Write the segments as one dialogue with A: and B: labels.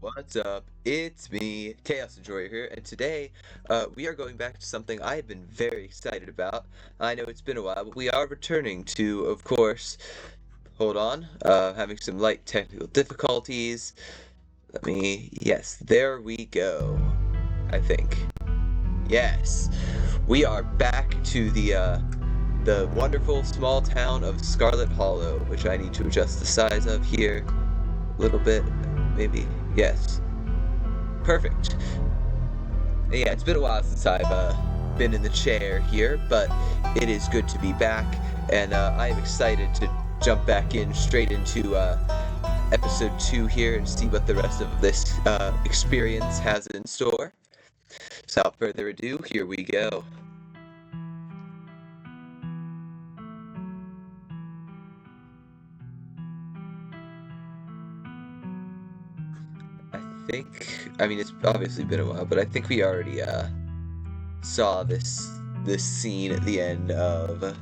A: What's up? It's me, Chaos Enjoyer here, and today we are going back to something I've been very excited about. I know it's been a while, but we are returning to, of course, hold on, having some light technical difficulties. Yes, there we go, I think. Yes, we are back to the wonderful small town of Scarlet Hollow, which I need to adjust the size of here a little bit, maybe. Yes. Perfect. Yeah, it's been a while since I've been in the chair here, but it is good to be back, and I am excited to jump back in straight into episode 2 here and see what the rest of this experience has in store. So, without further ado, here we go. I mean, it's obviously been a while, but I think we already saw this scene at the end of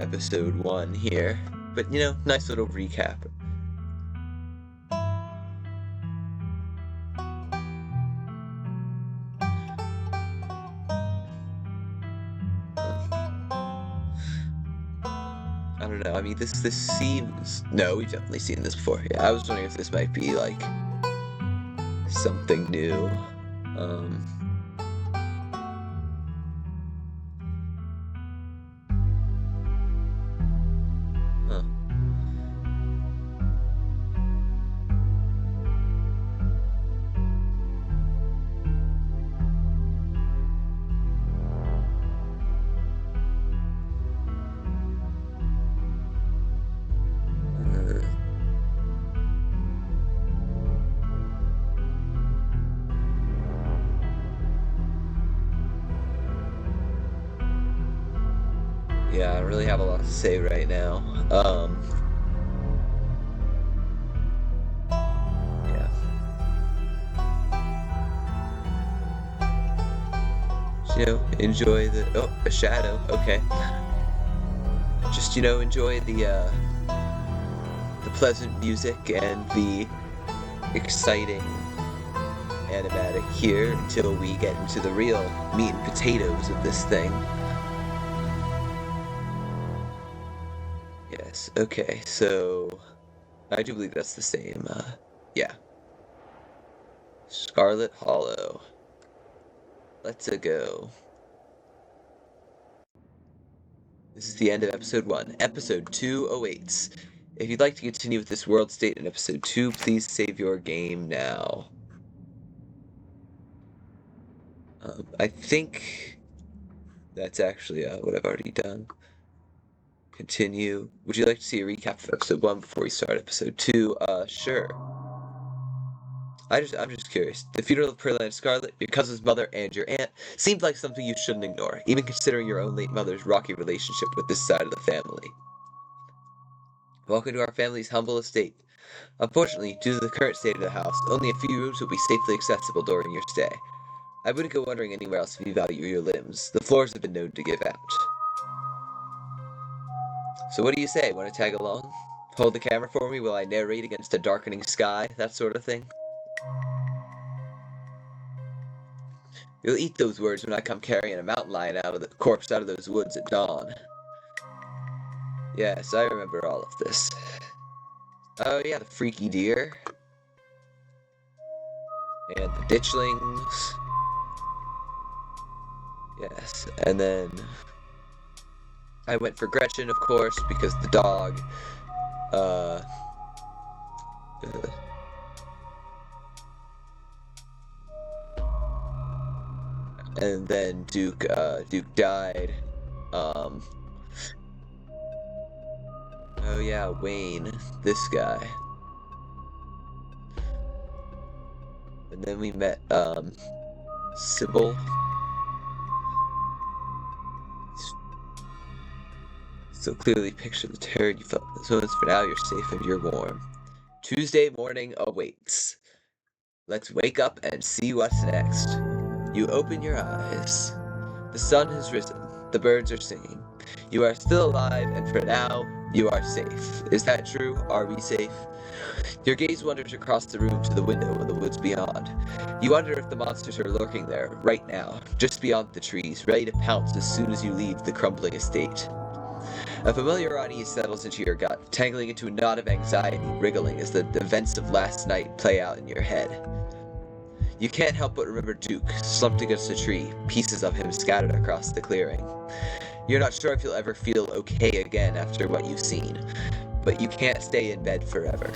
A: episode 1 here. But nice little recap. I don't know. I mean, this seems. No, we've definitely seen this before. Yeah, I was wondering if this might be like something new. Um. Huh. Uh, yeah, I don't really have a lot to say right now. Yeah. Enjoy the. Oh, a shadow. Okay. Just enjoy the pleasant music and the exciting animatic here until we get into the real meat and potatoes of this thing. Yes, okay, so I do believe that's the same, yeah. Scarlet Hollow. Let's-a go. This is the end of episode 1. Episode 2 awaits. If you'd like to continue with this world state in episode 2, please save your game now. I think that's actually what I've already done. Continue. Would you like to see a recap of episode 1 before we start episode 2? Sure. I'm just curious. The funeral of Perla and Scarlet, your cousin's mother, and your aunt seemed like something you shouldn't ignore, even considering your own late mother's rocky relationship with this side of the family. Welcome to our family's humble estate. Unfortunately, due to the current state of the house, only a few rooms will be safely accessible during your stay. I wouldn't go wandering anywhere else if you value your limbs. The floors have been known to give out. So what do you say? Want to tag along? Hold the camera for me while I narrate against a darkening sky, that sort of thing? You'll eat those words when I come carrying a mountain lion corpse out of those woods at dawn. Yes, I remember all of this. Oh yeah, the freaky deer. And the ditchlings. Yes, and then I went for Gretchen, of course, because the dog, uh, and then Duke died. Oh yeah, Wayne, this guy. And then we met, Sybil. So clearly picture the terror you felt in those moments, for now you're safe and you're warm. Tuesday morning awaits. Let's wake up and see what's next. You open your eyes. The sun has risen. The birds are singing. You are still alive, and for now, You are safe. Is that true? Are we safe? Your gaze wanders across the room to the window in the woods beyond. You wonder if the monsters are lurking there, right now, just beyond the trees, ready to pounce as soon as you leave the crumbling estate. A familiar unease settles into your gut, tangling into a knot of anxiety, wriggling as the events of last night play out in your head. You can't help but remember Duke, slumped against a tree, pieces of him scattered across the clearing. You're not sure if you'll ever feel okay again after what you've seen, but you can't stay in bed forever.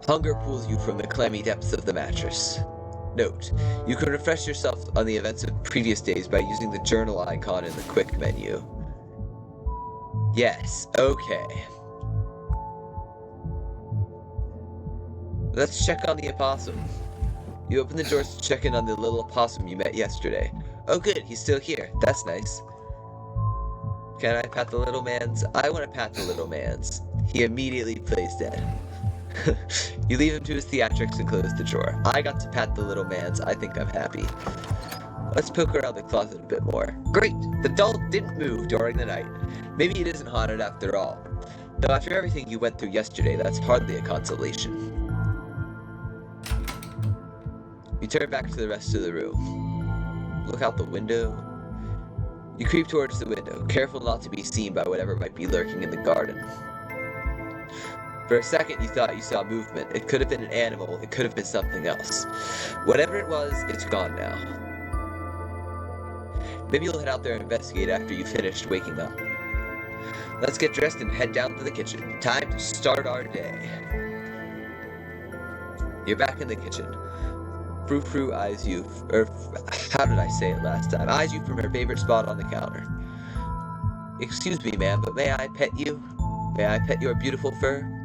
A: Hunger pulls you from the clammy depths of the mattress. Note, you can refresh yourself on the events of previous days by using the journal icon in the quick menu. Yes, okay. Let's check on the opossum. You open the doors to check in on the little opossum you met yesterday. Oh good, he's still here. That's nice. Can I pat the little man's? I want to pat the little man's. He immediately plays dead. You leave him to his theatrics and close the drawer. I got to pat the little man's. I think I'm happy. Let's poke around the closet a bit more. Great! The doll didn't move during the night. Maybe it isn't haunted after all. Though after everything you went through yesterday, that's hardly a consolation. You turn back to the rest of the room. Look out the window. You creep towards the window, careful not to be seen by whatever might be lurking in the garden. For a second you thought you saw movement. It could have been an animal, it could have been something else. Whatever it was, it's gone now. Maybe you'll head out there and investigate after you've finished waking up. Let's get dressed and head down to the kitchen. Time to start our day. You're back in the kitchen. Frou-Frou eyes you, how did I say it last time? Eyes you from her favorite spot on the counter. Excuse me, ma'am, but may I pet you? May I pet your beautiful fur?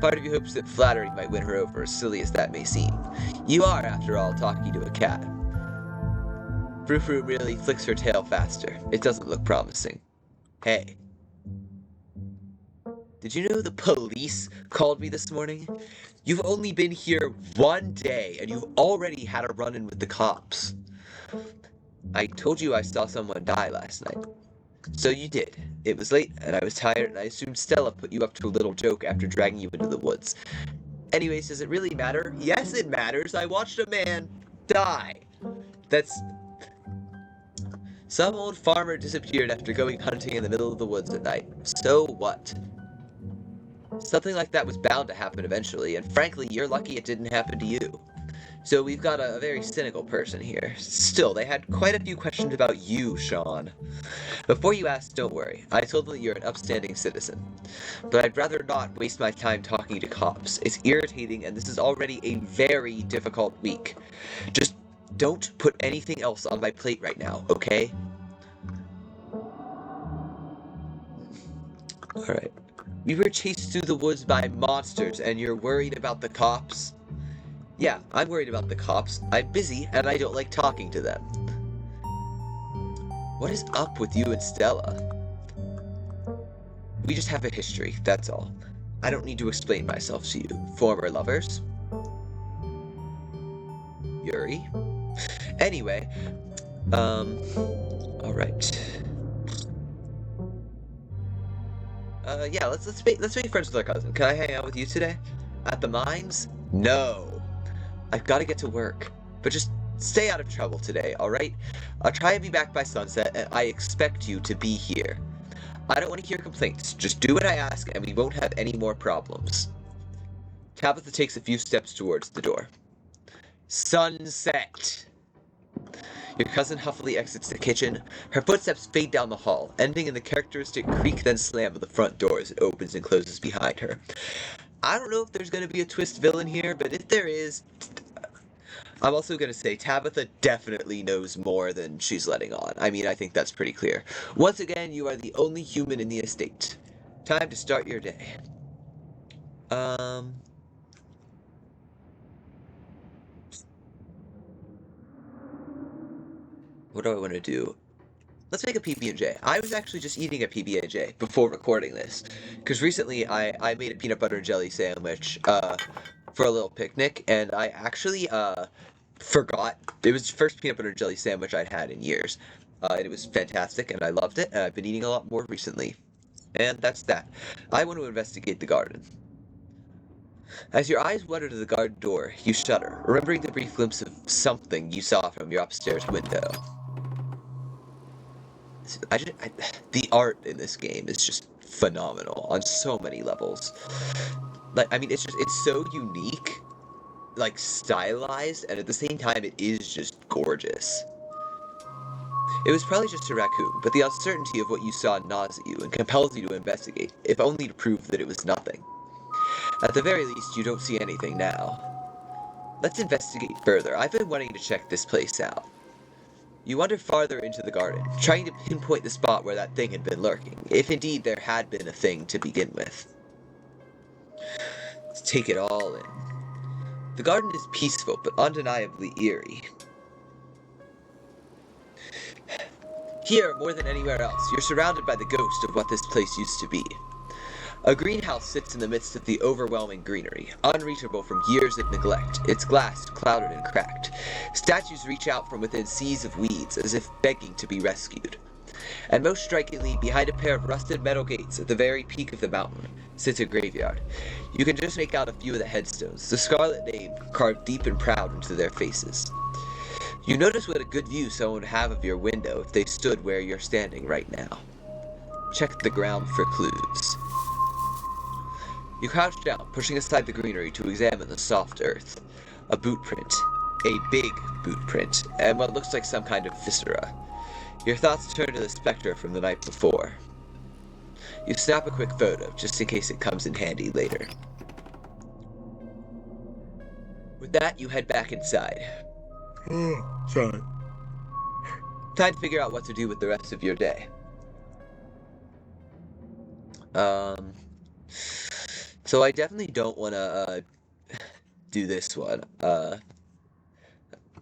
A: Part of you hopes that flattery might win her over, as silly as that may seem. You are, after all, talking to a cat. Frou-Frou really flicks her tail faster. It doesn't look promising. Hey. Did you know the police called me this morning? You've only been here one day, and you've already had a run-in with the cops. I told you I saw someone die last night. So you did. It was late, and I was tired, and I assumed Stella put you up to a little joke after dragging you into the woods. Anyways, does it really matter? Yes, it matters. I watched a man die. Some old farmer disappeared after going hunting in the middle of the woods at night. So what? Something like that was bound to happen eventually, and frankly, you're lucky it didn't happen to you. So we've got a very cynical person here. Still, they had quite a few questions about you, Sean. Before you ask, don't worry. I told them that you're an upstanding citizen. But I'd rather not waste my time talking to cops. It's irritating, and this is already a very difficult week. Just don't put anything else on my plate right now, okay? Alright. We were chased through the woods by monsters, and you're worried about the cops? Yeah, I'm worried about the cops. I'm busy, and I don't like talking to them. What is up with you and Stella? We just have a history, that's all. I don't need to explain myself to you. Former lovers? Yuri? Anyway, alright. Yeah, let's make friends with our cousin. Can I hang out with you today? At the mines? No. I've got to get to work. But just stay out of trouble today, alright? I'll try and be back by sunset, and I expect you to be here. I don't want to hear complaints. Just do what I ask, and we won't have any more problems. Tabitha takes a few steps towards the door. Sunset! Your cousin huffily exits the kitchen. Her footsteps fade down the hall, ending in the characteristic creak then slam of the front door as it opens and closes behind her. I don't know if there's going to be a twist villain here, but if there is, I'm also going to say Tabitha definitely knows more than she's letting on. I mean, I think that's pretty clear. Once again, you are the only human in the estate. Time to start your day. What do I want to do? Let's make a PB&J. I was actually just eating a PB&J before recording this, because recently I made a peanut butter and jelly sandwich for a little picnic, and I actually forgot. It was the first peanut butter and jelly sandwich I'd had in years, and it was fantastic, and I loved it, and I've been eating a lot more recently. And that's that. I want to investigate the garden. As your eyes wander to the garden door, you shudder, remembering the brief glimpse of something you saw from your upstairs window. The art in this game is just phenomenal on so many levels. Like, I mean, it's so unique, like, stylized, and at the same time, it is just gorgeous. It was probably just a raccoon, but the uncertainty of what you saw gnaws at you and compels you to investigate, if only to prove that it was nothing. At the very least, you don't see anything now. Let's investigate further. I've been wanting to check this place out. You wander farther into the garden, trying to pinpoint the spot where that thing had been lurking, if indeed there had been a thing to begin with. Let's take it all in. The garden is peaceful, but undeniably eerie. Here, more than anywhere else, you're surrounded by the ghost of what this place used to be. A greenhouse sits in the midst of the overwhelming greenery, unreachable from years of neglect, its glass clouded and cracked. Statues reach out from within seas of weeds, as if begging to be rescued. And most strikingly, behind a pair of rusted metal gates at the very peak of the mountain, sits a graveyard. You can just make out a few of the headstones, the scarlet name carved deep and proud into their faces. You notice what a good view someone would have of your window if they stood where you're standing right now. Check the ground for clues. You crouch down, pushing aside the greenery to examine the soft earth. A boot print. A big boot print, and what looks like some kind of viscera. Your thoughts turn to the specter from the night before. You snap a quick photo, just in case it comes in handy later. With that, you head back inside.
B: Sorry.
A: Time to figure out what to do with the rest of your day. So I definitely don't want to do this one. I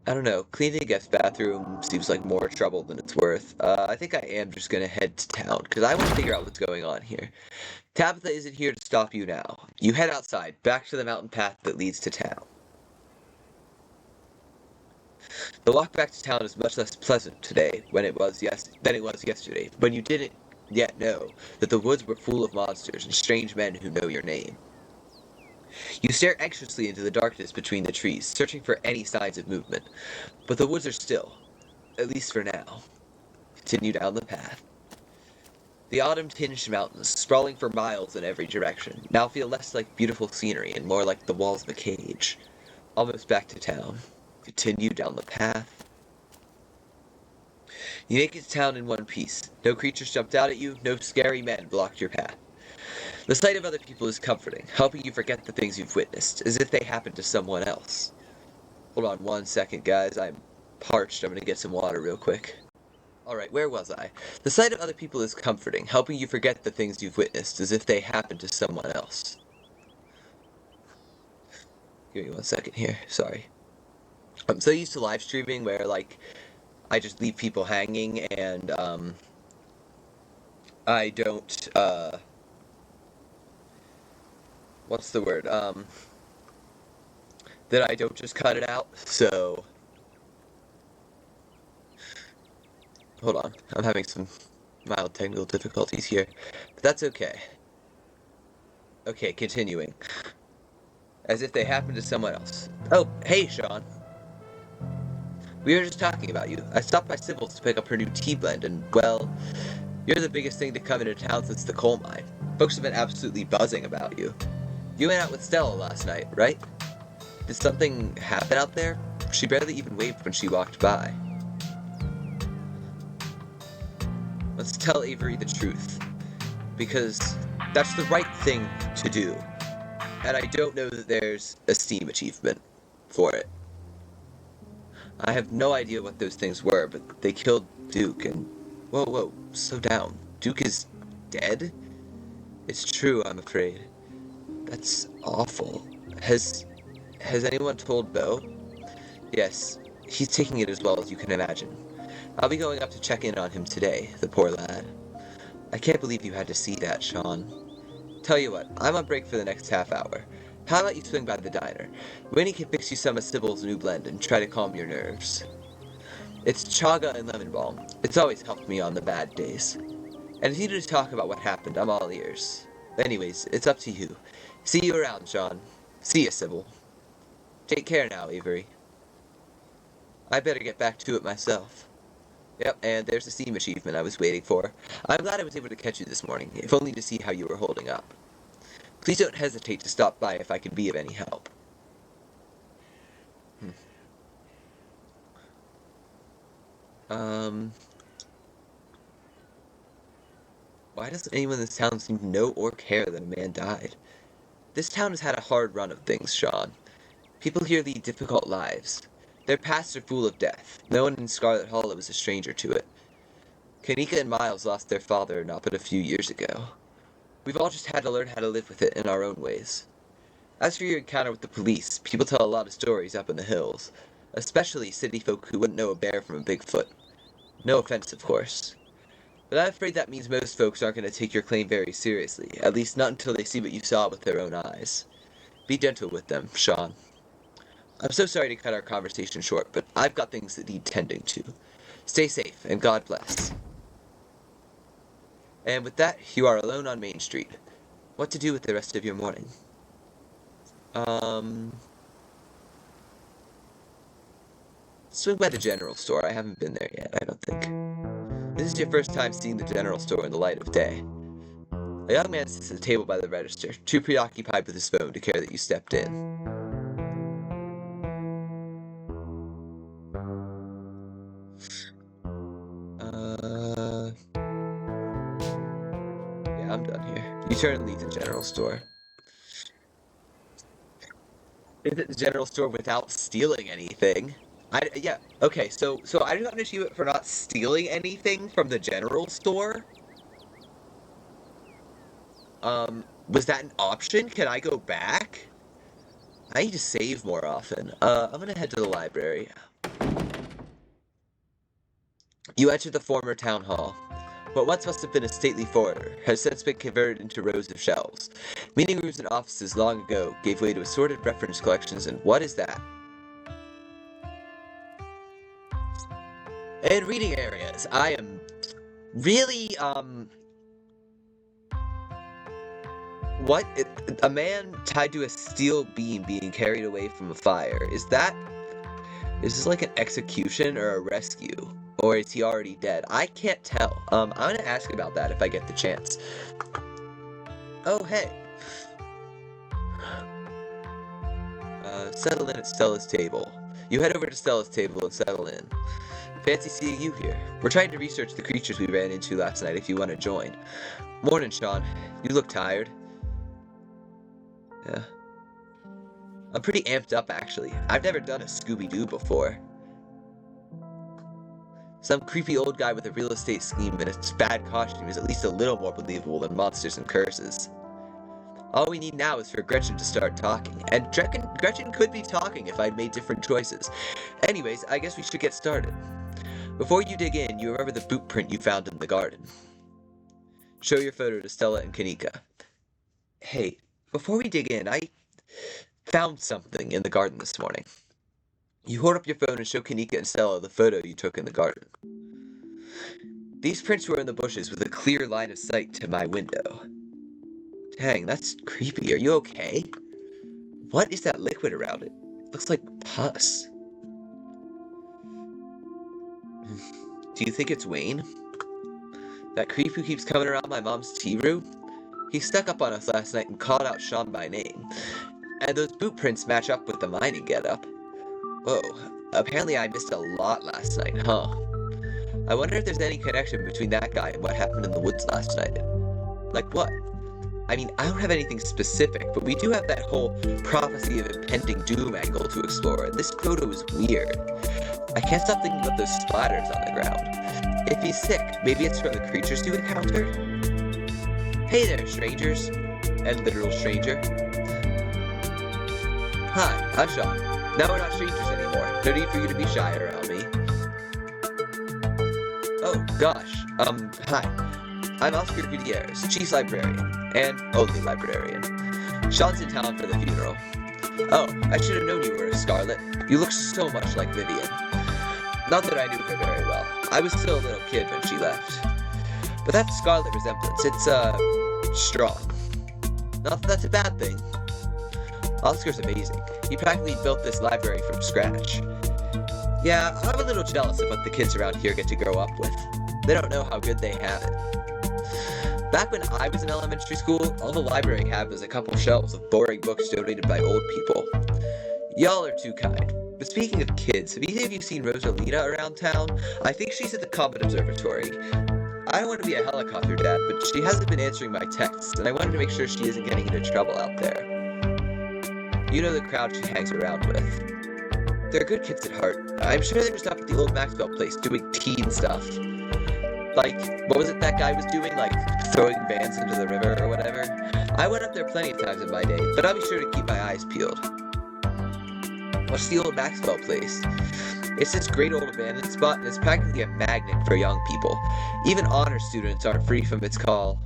A: don't know. Cleaning the guest bathroom seems like more trouble than it's worth. I think I am just gonna head to town, because I want to figure out what's going on here. Tabitha isn't here to stop you now. You head outside, back to the mountain path that leads to town. The walk back to town is much less pleasant today than it was yesterday, when you didn't yet know that the woods were full of monsters and strange men who know your name. You stare anxiously into the darkness between the trees, searching for any signs of movement, but the woods are still, at least for now. Continue down the path. The autumn-tinged mountains, sprawling for miles in every direction, now feel less like beautiful scenery and more like the walls of a cage. Almost back to town. Continue down the path. You make it to town in one piece. No creatures jumped out at you, no scary men blocked your path. The sight of other people is comforting, helping you forget the things you've witnessed, as if they happened to someone else. Hold on 1 second, guys. I'm parched. I'm gonna get some water real quick. Alright, where was I? The sight of other people is comforting, helping you forget the things you've witnessed, as if they happened to someone else. Give me 1 second here. Sorry. I'm so used to live streaming where, like, I just leave people hanging and, I don't, what's the word? That I don't just cut it out, so... Hold on, I'm having some mild technical difficulties here, but that's okay. Okay, continuing. As if they happened to someone else. Oh, hey, Sean. We were just talking about you. I stopped by Sybil's to pick up her new tea blend, and, well, you're the biggest thing to come into town since the coal mine. Folks have been absolutely buzzing about you. You went out with Stella last night, right? Did something happen out there? She barely even waved when she walked by. Let's tell Avery the truth, because that's the right thing to do, and I don't know that there's a Steam achievement for it. I have no idea what those things were, but they killed Duke, and... Whoa, slow down. Duke is dead? It's true, I'm afraid. That's awful. Has anyone told Beau? Yes, he's taking it as well as you can imagine. I'll be going up to check in on him today, the poor lad. I can't believe you had to see that, Sean. Tell you what, I'm on break for the next half hour. How about you swing by the diner? Winnie can fix you some of Sybil's new blend and try to calm your nerves. It's chaga and lemon balm. It's always helped me on the bad days. And if you need to talk about what happened, I'm all ears. Anyways, it's up to you. See you around, Sean. See ya, Sybil. Take care now, Avery. I better get back to it myself. Yep, and there's the Steam achievement I was waiting for. I'm glad I was able to catch you this morning, if only to see how you were holding up. Please don't hesitate to stop by if I can be of any help. Why doesn't anyone in this town seem to know or care that a man died? This town has had a hard run of things, Sean. People here lead difficult lives. Their pasts are full of death. No one in Scarlet Hollow is a stranger to it. Kanika and Miles lost their father not but a few years ago. We've all just had to learn how to live with it in our own ways. As for your encounter with the police, people tell a lot of stories up in the hills, especially city folk who wouldn't know a bear from a Bigfoot. No offense, of course. But I'm afraid that means most folks aren't going to take your claim very seriously, at least not until they see what you saw with their own eyes. Be gentle with them, Sean. I'm so sorry to cut our conversation short, but I've got things that need tending to. Stay safe, and God bless. And with that, you are alone on Main Street. What to do with the rest of your morning? Swing by the general store. I haven't been there yet, I don't think. This is your first time seeing the general store in the light of day. A young man sits at a table by the register, too preoccupied with his phone to care that you stepped in. Yeah, I'm done here. You turn and leave the general store. Is it the general store without stealing anything? Yeah, okay, so I got an achievement for not stealing anything from the general store? Was that an option? Can I go back? I need to save more often. I'm gonna head to the library. You enter the former town hall. What once must have been a stately foyer has since been converted into rows of shelves. Meeting rooms and offices long ago gave way to assorted reference collections, and what is that? And reading areas. I am really, what? A man tied to a steel beam being carried away from a fire. Is this like an execution or a rescue? Or is he already dead? I can't tell. I'm gonna ask about that if I get the chance. Oh, hey. Settle in at Stella's table. You head over to Stella's table and settle in. Fancy seeing you here. We're trying to research the creatures we ran into last night if you want to join. Morning, Sean. You look tired. Yeah. I'm pretty amped up, actually. I've never done a Scooby-Doo before. Some creepy old guy with a real estate scheme and a bad costume is at least a little more believable than monsters and curses. All we need now is for Gretchen to start talking, and Gretchen could be talking if I'd made different choices. Anyways, I guess we should get started. Before you dig in, you remember the boot print you found in the garden. Show your photo to Stella and Kanika. Hey, before we dig in, I found something in the garden this morning. You hold up your phone and show Kanika and Stella the photo you took in the garden. These prints were in the bushes with a clear line of sight to my window. Dang, that's creepy. Are you okay? What is that liquid around it? It looks like pus. Do you think it's Wayne? That creep who keeps coming around my mom's tea room? He stuck up on us last night and called out Sean by name. And those boot prints match up with the mining getup. Whoa, apparently I missed a lot last night, huh? I wonder if there's any connection between that guy and what happened in the woods last night. Like what? I mean, I don't have anything specific, but we do have that whole prophecy of impending doom angle to explore, and this photo is weird. I can't stop thinking about those splatters on the ground. If he's sick, maybe it's from the creatures you encountered? Hey there, strangers. And literal stranger. Hi, I'm Sean. Now we're not strangers anymore. No need for you to be shy around me. Oh, gosh. Hi. I'm Oscar Gutierrez, Chief Librarian, and only librarian. Sean's in town for the funeral. Oh, I should have known you were a Scarlet. You look so much like Vivian. Not that I knew her very well. I was still a little kid when she left. But that Scarlet resemblance, it's, strong. Not that that's a bad thing. Oscar's amazing. He practically built this library from scratch. Yeah, I'm a little jealous of what the kids around here get to grow up with. They don't know how good they have it. Back when I was in elementary school, all the library had was a couple shelves of boring books donated by old people. Y'all are too kind. But speaking of kids, have either of you seen Rosalina around town? I think she's at the Comet Observatory. I don't want to be a helicopter dad, but she hasn't been answering my texts, and I wanted to make sure she isn't getting into trouble out there. You know the crowd she hangs around with. They're good kids at heart. I'm sure they were up at the old Maxwell place doing teen stuff. Like, what was it that guy was doing? Like, throwing vans into the river or whatever? I went up there plenty of times in my day, but I'll be sure to keep my eyes peeled. What's the old Maxwell place? It's this great old abandoned spot, and it's practically a magnet for young people. Even honor students aren't free from its call.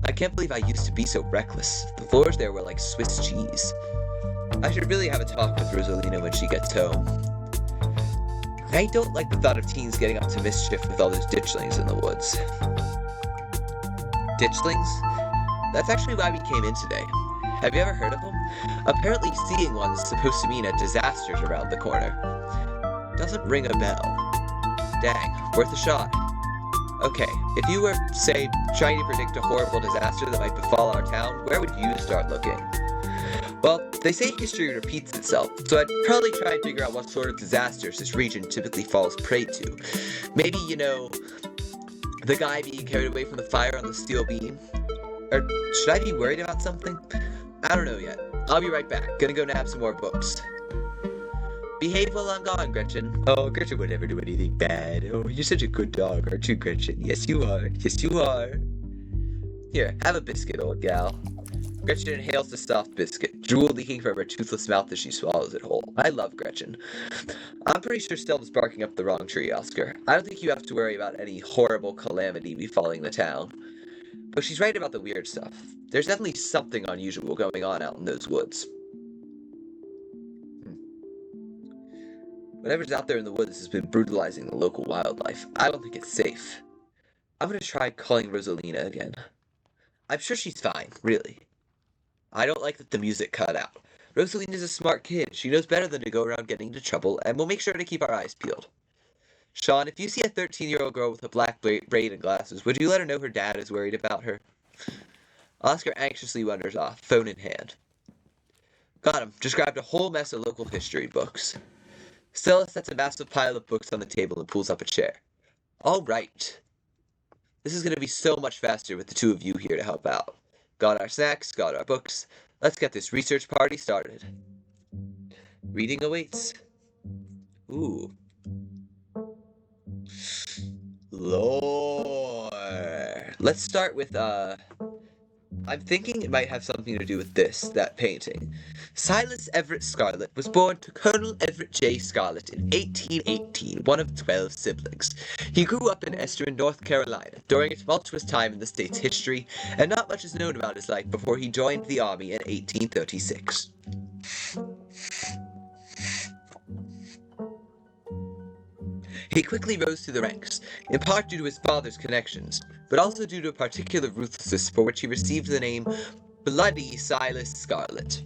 A: I can't believe I used to be so reckless. The floors there were like Swiss cheese. I should really have a talk with Rosalina when she gets home. I don't like the thought of teens getting up to mischief with all those ditchlings in the woods. Ditchlings? That's actually why we came in today. Have you ever heard of them? Apparently seeing one's supposed to mean a disaster's around the corner. Doesn't ring a bell. Dang, worth a shot. Okay, if you were, say, trying to predict a horrible disaster that might befall our town, where would you start looking? Well, they say history repeats itself, so I'd probably try and figure out what sort of disasters this region typically falls prey to. Maybe, you know, the guy being carried away from the fire on the steel beam? Or should I be worried about something? I don't know yet. I'll be right back. Gonna go nab some more books. Behave while I'm gone, Gretchen. Oh, Gretchen would never do anything bad. Oh, you're such a good dog, aren't you, Gretchen? Yes, you are. Yes, you are. Here, have a biscuit, old gal. Gretchen inhales the soft biscuit, drool leaking from her toothless mouth as she swallows it whole. I love Gretchen. I'm pretty sure Stelma's barking up the wrong tree, Oscar. I don't think you have to worry about any horrible calamity befalling the town. But she's right about the weird stuff. There's definitely something unusual going on out in those woods. Whatever's out there in the woods has been brutalizing the local wildlife. I don't think it's safe. I'm gonna try calling Rosalina again. I'm sure she's fine, really. I don't like that the music cut out. Rosalina's a smart kid. She knows better than to go around getting into trouble, and we'll make sure to keep our eyes peeled. Sean, if you see a 13-year-old girl with a black braid and glasses, would you let her know her dad is worried about her? Oscar anxiously wanders off, phone in hand. Got him. Just grabbed a whole mess of local history books. Stella sets a massive pile of books on the table and pulls up a chair. All right. This is going to be so much faster with the two of you here to help out. Got our snacks, got our books. Let's get this research party started. Reading awaits. Ooh. Lore. Let's start with, I'm thinking it might have something to do with that painting. Silas Everett Scarlet was born to Colonel Everett J. Scarlet in 1818, one of 12 siblings. He grew up in Eastern, North Carolina, during a tumultuous time in the state's history, and not much is known about his life before he joined the army in 1836. He quickly rose through the ranks, in part due to his father's connections, but also due to a particular ruthlessness for which he received the name Bloody Silas Scarlet.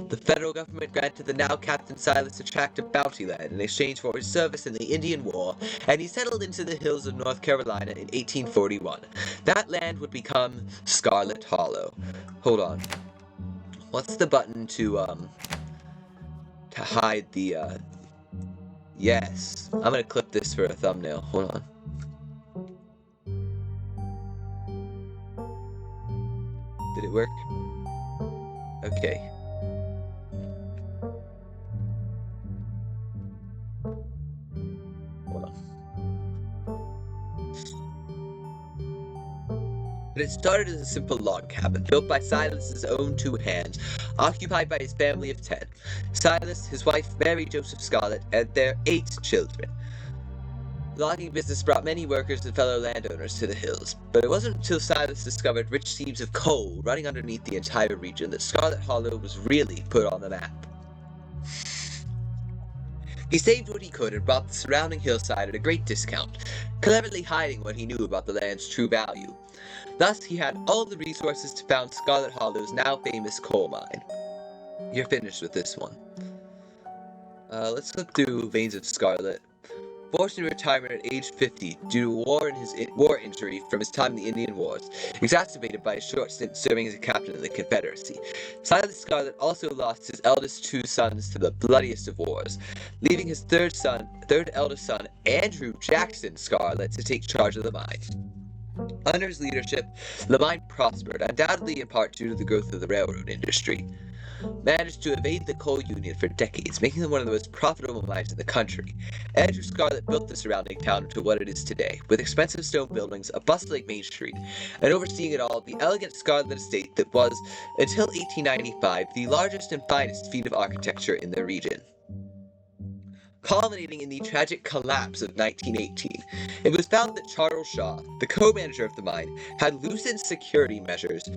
A: The federal government granted the now Captain Silas a tract of bounty land in exchange for his service in the Indian War, and he settled into the hills of North Carolina in 1841. That land would become Scarlet Hollow. Hold on. What's the button to hide the, Yes. I'm gonna clip this for a thumbnail. Hold on. Did it work? Okay. Hold on. But it started as a simple log cabin, built by Silas's own two hands, occupied by his family of 10. Silas, his wife Mary Joseph Scarlet, and their 8 children. The logging business brought many workers and fellow landowners to the hills, but it wasn't until Silas discovered rich seams of coal running underneath the entire region that Scarlet Hollow was really put on the map. He saved what he could and bought the surrounding hillside at a great discount, cleverly hiding what he knew about the land's true value. Thus, he had all the resources to found Scarlet Hollow's now famous coal mine. You're finished with this one. Let's flip through Veins of Scarlet. Forced into retirement at age 50 due to war injury from his time in the Indian Wars, exacerbated by a short stint serving as a captain in the Confederacy. Silent Scarlet also lost his eldest two sons to the bloodiest of wars, leaving his third eldest son, Andrew Jackson Scarlet, to take charge of the mine. Under his leadership, the mine prospered, undoubtedly in part due to the growth of the railroad industry. Managed to evade the coal union for decades, making them one of the most profitable mines in the country. Andrew Scarlet built the surrounding town into what it is today, with expensive stone buildings, a bustling main street, and overseeing it all, the elegant Scarlet estate that was, until 1895, the largest and finest feat of architecture in the region. Culminating in the tragic collapse of 1918, it was found that Charles Shaw, the co-manager of the mine, had loosened security measures.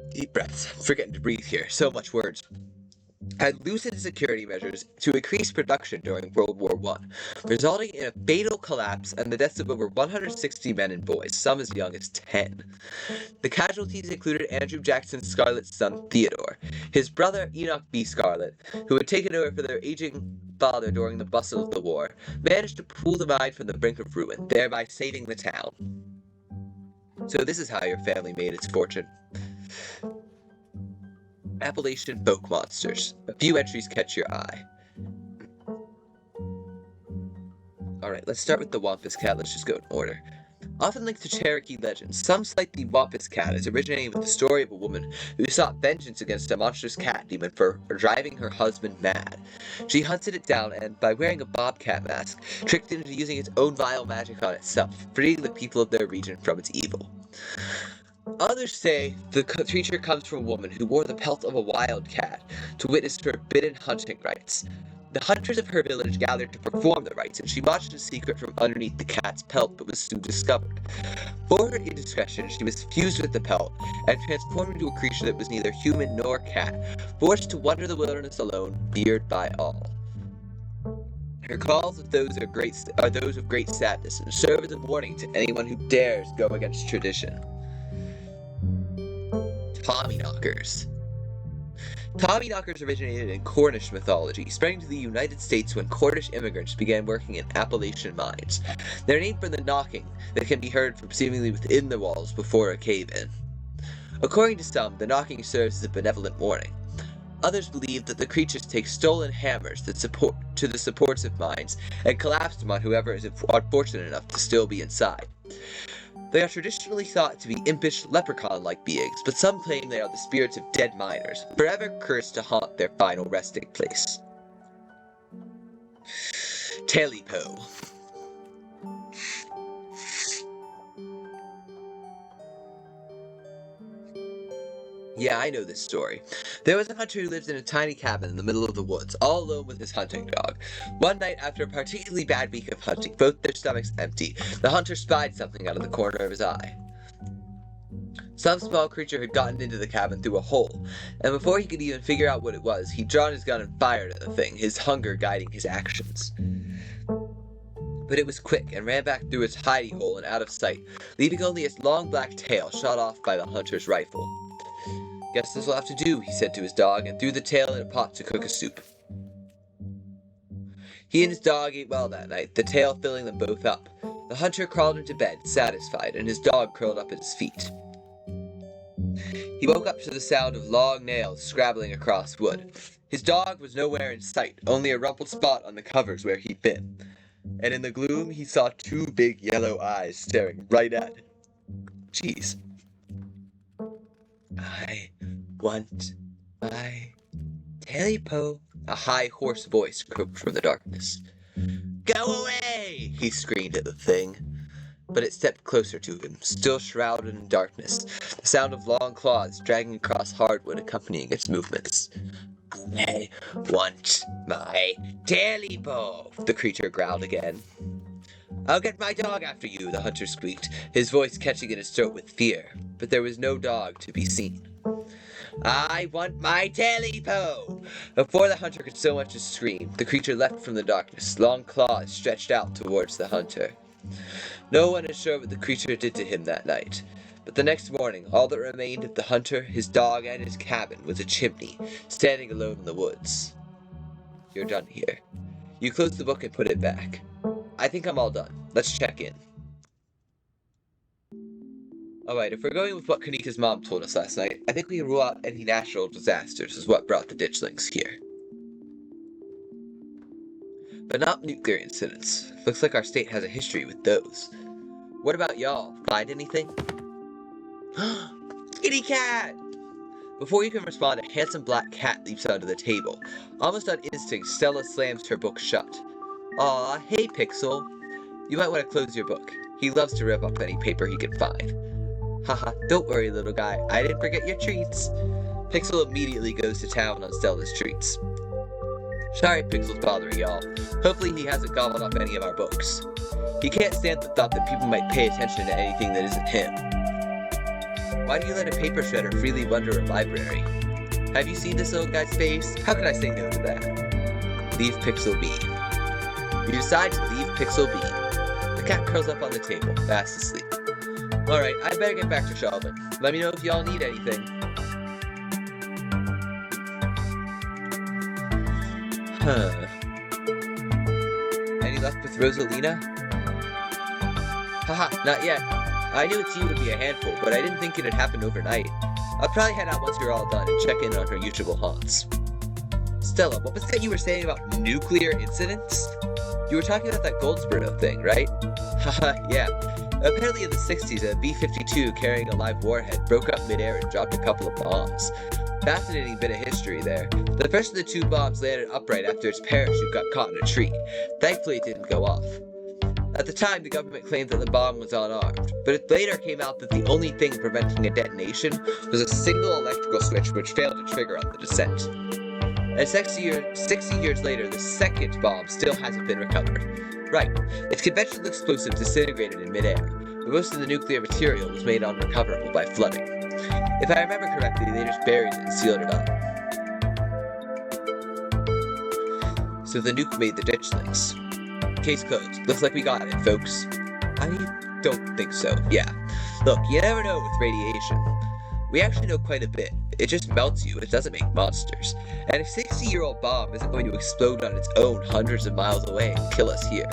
A: Deep breaths. I'm forgetting to breathe here. So much words. Had loosened security measures to increase production during World War I, resulting in a fatal collapse and the deaths of over 160 men and boys, some as young as 10. The casualties included Andrew Jackson Scarlet's son Theodore, his brother Enoch B. Scarlet, who had taken over for their aging father during the bustle of the war, managed to pull the mine from the brink of ruin, thereby saving the town. So this is how your family made its fortune. Appalachian folk monsters. A few entries catch your eye. Alright, let's start with the Wampus Cat. Let's just go in order. Often linked to Cherokee legends, some cite the Wampus Cat as originating with the story of a woman who sought vengeance against a monstrous cat demon for driving her husband mad. She hunted it down and, by wearing a bobcat mask, tricked it into using its own vile magic on itself, freeing the people of their region from its evil. Others say the creature comes from a woman who wore the pelt of a wild cat to witness forbidden hunting rites. The hunters of her village gathered to perform the rites, and she watched in secret from underneath the cat's pelt, but was soon discovered. For her indiscretion, she was fused with the pelt, and transformed into a creature that was neither human nor cat, forced to wander the wilderness alone, feared by all. Her calls are those of great sadness, and serve as a warning to anyone who dares go against tradition. Tommyknockers. Tommyknockers originated in Cornish mythology, spreading to the United States when Cornish immigrants began working in Appalachian mines. They're named for the knocking that can be heard from seemingly within the walls before a cave-in. According to some, the knocking serves as a benevolent warning. Others believe that the creatures take stolen hammers to the supports of mines and collapse them on whoever is unfortunate enough to still be inside. They are traditionally thought to be impish, leprechaun-like beings, but some claim they are the spirits of dead miners, forever cursed to haunt their final resting place. Talipo. Yeah, I know this story. There was a hunter who lived in a tiny cabin in the middle of the woods, all alone with his hunting dog. One night, after a particularly bad week of hunting, both their stomachs empty, the hunter spied something out of the corner of his eye. Some small creature had gotten into the cabin through a hole, and before he could even figure out what it was, he'd drawn his gun and fired at the thing, his hunger guiding his actions. But it was quick, and ran back through its hidey hole and out of sight, leaving only its long black tail shot off by the hunter's rifle. "Guess this'll have to do," he said to his dog, and threw the tail in a pot to cook a soup. He and his dog ate well that night, the tail filling them both up. The hunter crawled into bed, satisfied, and his dog curled up at his feet. He woke up to the sound of long nails scrabbling across wood. His dog was nowhere in sight, only a rumpled spot on the covers where he'd been. And in the gloom, he saw two big yellow eyes staring right at him. "Geez. I want my Talipo," a high, hoarse voice croaked from the darkness. "Go away!" he screamed at the thing. But it stepped closer to him, still shrouded in darkness, the sound of long claws dragging across hardwood accompanying its movements. "I want my Talipo," the creature growled again. "I'll get my dog after you," the hunter squeaked, his voice catching in his throat with fear, but there was no dog to be seen. I want my telepo! Before the hunter could so much as scream, the creature leapt from the darkness, long claws stretched out towards the hunter. No one is sure what the creature did to him that night, but the next morning all that remained of the hunter, his dog, and his cabin was a chimney, standing alone in the woods. You're done here. You close the book and put it back. I think I'm all done. Let's check in. Alright, if we're going with what Kanika's mom told us last night, I think we can rule out any natural disasters as what brought the Ditchlings here. But not nuclear incidents. Looks like our state has a history with those. What about y'all? Find anything? Kitty cat! Before you can respond, a handsome black cat leaps onto the table. Almost on instinct, Stella slams her book shut. Aw, hey Pixel. You might want to close your book. He loves to rip up any paper he can find. Haha, don't worry, little guy. I didn't forget your treats. Pixel immediately goes to town on Stella's treats. Sorry Pixel's bothering y'all. Hopefully he hasn't gobbled up any of our books. He can't stand the thought that people might pay attention to anything that isn't him. Why do you let a paper shredder freely wander a library? Have you seen this old guy's face? How could I say no to that? Leave Pixel be. You decide to leave Pixel be. The cat curls up on the table, fast asleep. Alright, I better get back to shopping. Let me know if y'all need anything. Any luck with Rosalina? Haha, not yet. I knew it's you would be a handful, but I didn't think it'd happen overnight. I'll probably head out once you're all done and check in on her usual haunts. Stella, what was that you were saying about nuclear incidents? You were talking about that Goldsboro thing, right? Haha, yeah. Apparently in the 60s, a B-52 carrying a live warhead broke up midair and dropped a couple of bombs. Fascinating bit of history there. The first of the two bombs landed upright after its parachute got caught in a tree. Thankfully it didn't go off. At the time, the government claimed that the bomb was unarmed, but it later came out that the only thing preventing a detonation was a single electrical switch which failed to trigger on the descent. And 60 years later, the second bomb still hasn't been recovered. Right, its conventional explosive disintegrated in midair, but most of the nuclear material was made unrecoverable by flooding. If I remember correctly, they just buried it and sealed it up. So the nuke made the Ditchlings. Case closed. Looks like we got it, folks. I don't think so. Yeah. Look, you never know with radiation. We actually know quite a bit. It just melts you, it doesn't make monsters. And a 60-year-old bomb isn't going to explode on its own hundreds of miles away and kill us here.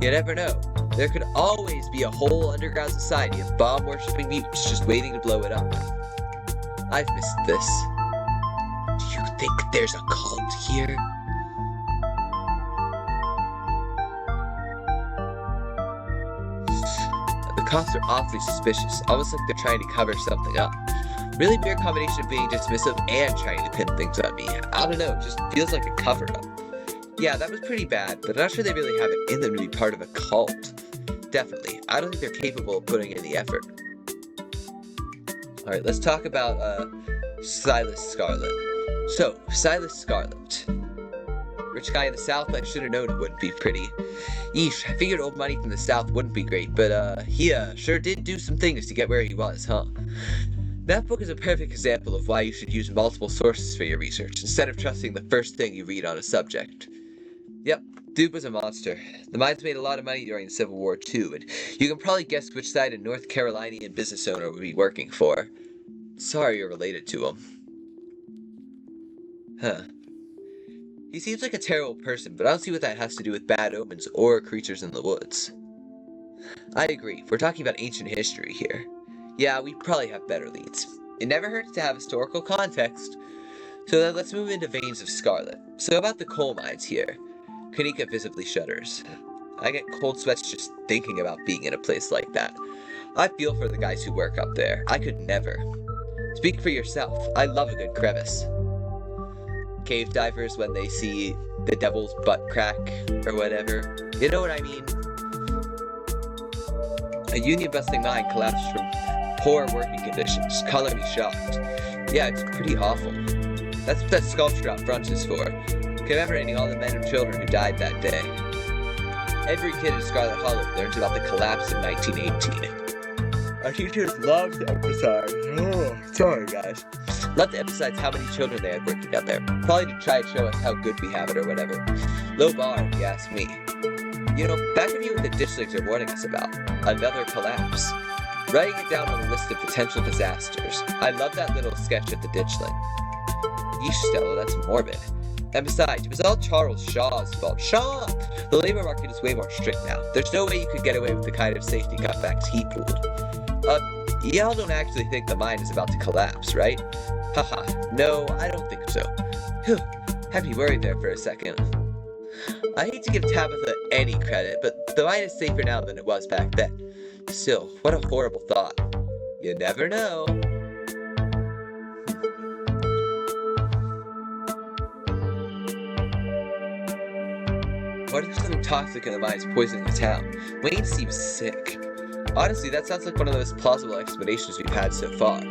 A: You never know. There could always be a whole underground society of bomb-worshipping mutants just waiting to blow it up. I've missed this. Do you think there's a cult here? The cops are awfully suspicious, almost like they're trying to cover something up. Really weird combination of being dismissive and trying to pin things on me. I don't know, it just feels like a cover-up. Yeah, that was pretty bad, but I'm not sure they really have it in them to be part of a cult. Definitely. I don't think they're capable of putting in the effort. Alright, let's talk about, Silas Scarlet. So, Silas Scarlet. Rich guy in the South, I should have known it wouldn't be pretty. Yeesh, I figured old money from the South wouldn't be great, but, he, sure did do some things to get where he was, huh? That book is a perfect example of why you should use multiple sources for your research, instead of trusting the first thing you read on a subject. Yep, dude was a monster. The mines made a lot of money during the Civil War too, and you can probably guess which side a North Carolinian business owner would be working for. Sorry you're related to him. Huh. He seems like a terrible person, but I don't see what that has to do with bad omens or creatures in the woods. I agree, we're talking about ancient history here. Yeah, we probably have better leads. It never hurts to have historical context. So then let's move into Veins of Scarlet. So about the coal mines here. Kanika visibly shudders. I get cold sweats just thinking about being in a place like that. I feel for the guys who work up there. I could never. Speak for yourself. I love a good crevice. Cave divers when they see the devil's butt crack or whatever. You know what I mean? A union-busting mine collapsed from poor working conditions. Color me shocked. Yeah, it's pretty awful. That's what that sculpture out front is for. Commemorating all the men and children who died that day. Every kid in Scarlet Hollow learns about the collapse in 1918. Our teachers love to emphasize. Oh, sorry guys. Love to emphasize how many children they had working out there. Probably to try and show us how good we have it or whatever. Low bar, if you ask me. You know, back when you what the Ditchlings are warning us about. Another collapse. Writing it down on a list of potential disasters. I love that little sketch of the Ditchling. Yeesh, Stella, that's morbid. And besides, it was all Charles Shaw's fault. Shaw! The labor market is way more strict now. There's no way you could get away with the kind of safety cutbacks he pulled. Y'all don't actually think the mine is about to collapse, right? Haha, no, I don't think so. Whew, had me worried there for a second. I hate to give Tabitha any credit, but the mine is safer now than it was back then. Still, what a horrible thought. You never know. What if something toxic in the mine is poisoning the town? Wayne seems sick. Honestly, that sounds like one of the most plausible explanations we've had so far.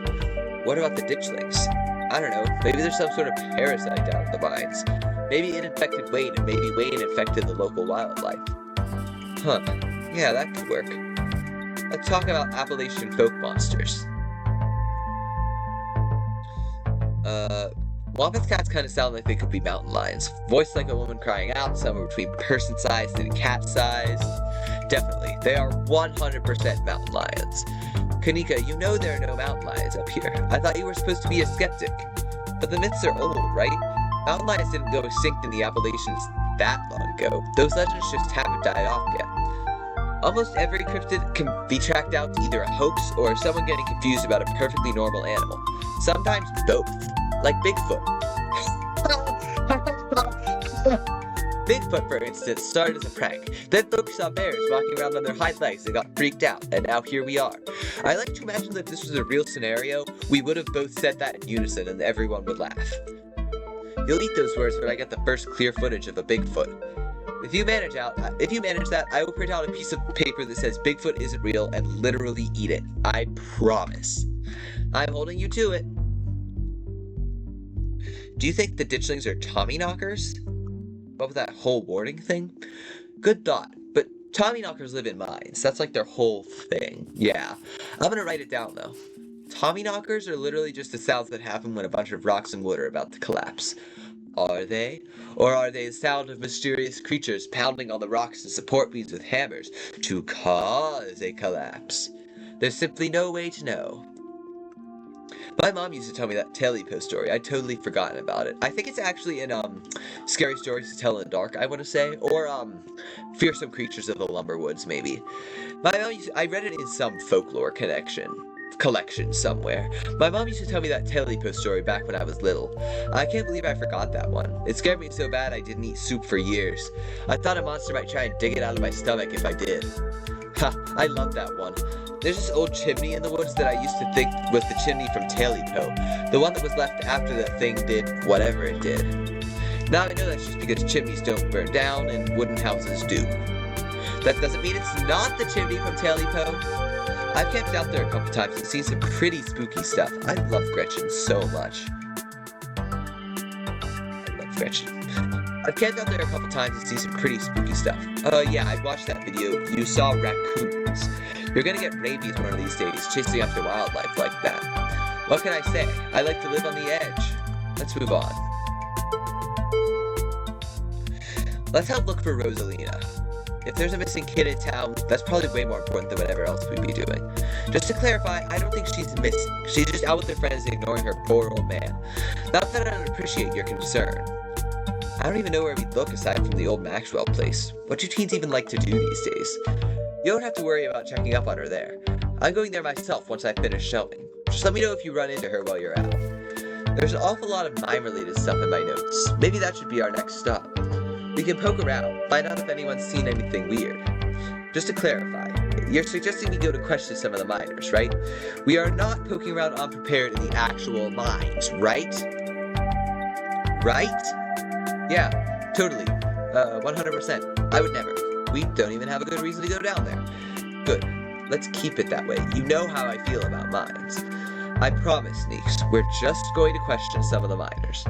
A: What about the Ditchlings? I don't know, maybe there's some sort of parasite down in the mines. Maybe it infected Wayne, and maybe Wayne infected the local wildlife. Huh, yeah, that could work. Let's talk about Appalachian folk monsters. Wombat cats kind of sound like they could be mountain lions. Voiced like a woman crying out, somewhere between person-sized and cat-sized. Definitely, they are 100% mountain lions. Kanika, you know there are no mountain lions up here. I thought you were supposed to be a skeptic. But the myths are old, right? Mountain lions didn't go extinct in the Appalachians that long ago. Those legends just haven't died off yet. Almost every cryptid can be tracked down to either a hoax or someone getting confused about a perfectly normal animal. Sometimes both. Like Bigfoot. Bigfoot, for instance, started as a prank. Then folks saw bears walking around on their hind legs and got freaked out, and now here we are. I like to imagine that if this was a real scenario, we would have both said that in unison and everyone would laugh. You'll eat those words when I get the first clear footage of a Bigfoot. If you manage that, I will print out a piece of paper that says Bigfoot isn't real and literally eat it. I promise. I'm holding you to it. Do you think the Ditchlings are Tommyknockers? What with that whole warning thing? Good thought, but Tommyknockers live in mines. That's like their whole thing. Yeah. I'm gonna write it down though. Tommyknockers are literally just the sounds that happen when a bunch of rocks and wood are about to collapse. Are they? Or are they the sound of mysterious creatures pounding on the rocks and support beams with hammers to cause a collapse? There's simply no way to know. My mom used to tell me that Telly Post story. I'd totally forgotten about it. I think it's actually in, Scary Stories to Tell in the Dark, I want to say. Or, Fearsome Creatures of the Lumberwoods, maybe. I read it in some folklore collection somewhere. My mom used to tell me that Telly Post story back when I was little. I can't believe I forgot that one. It scared me so bad I didn't eat soup for years. I thought a monster might try and dig it out of my stomach if I did. Ha, I love that one. There's this old chimney in the woods that I used to think was the chimney from Taily-Po, the one that was left after the thing did whatever it did. Now I know that's just because chimneys don't burn down and wooden houses do. That doesn't mean it's not the chimney from Taily-Po. I've camped out there a couple times and seen some pretty spooky stuff. I love Gretchen so much. I've camped out there a couple times and seen some pretty spooky stuff. Yeah, I watched that video. You saw raccoons. You're gonna get rabies one of these days, chasing after wildlife like that. What can I say? I like to live on the edge. Let's move on. Let's help look for Rosalina. If there's a missing kid in town, that's probably way more important than whatever else we'd be doing. Just to clarify, I don't think she's missing. She's just out with her friends ignoring her poor old man. Not that I don't appreciate your concern. I don't even know where we'd look aside from the old Maxwell place. What do teens even like to do these days? You don't have to worry about checking up on her there. I'm going there myself once I finish showing. Just let me know if you run into her while you're out. There's an awful lot of mime-related stuff in my notes. Maybe that should be our next stop. We can poke around, find out if anyone's seen anything weird. Just to clarify, you're suggesting we go to question some of the miners, right? We are not poking around unprepared in the actual mines, right? Right? Yeah, totally. 100%. I would never. We don't even have a good reason to go down there. Good. Let's keep it that way. You know how I feel about mines. I promise, Neeks, we're just going to question some of the miners.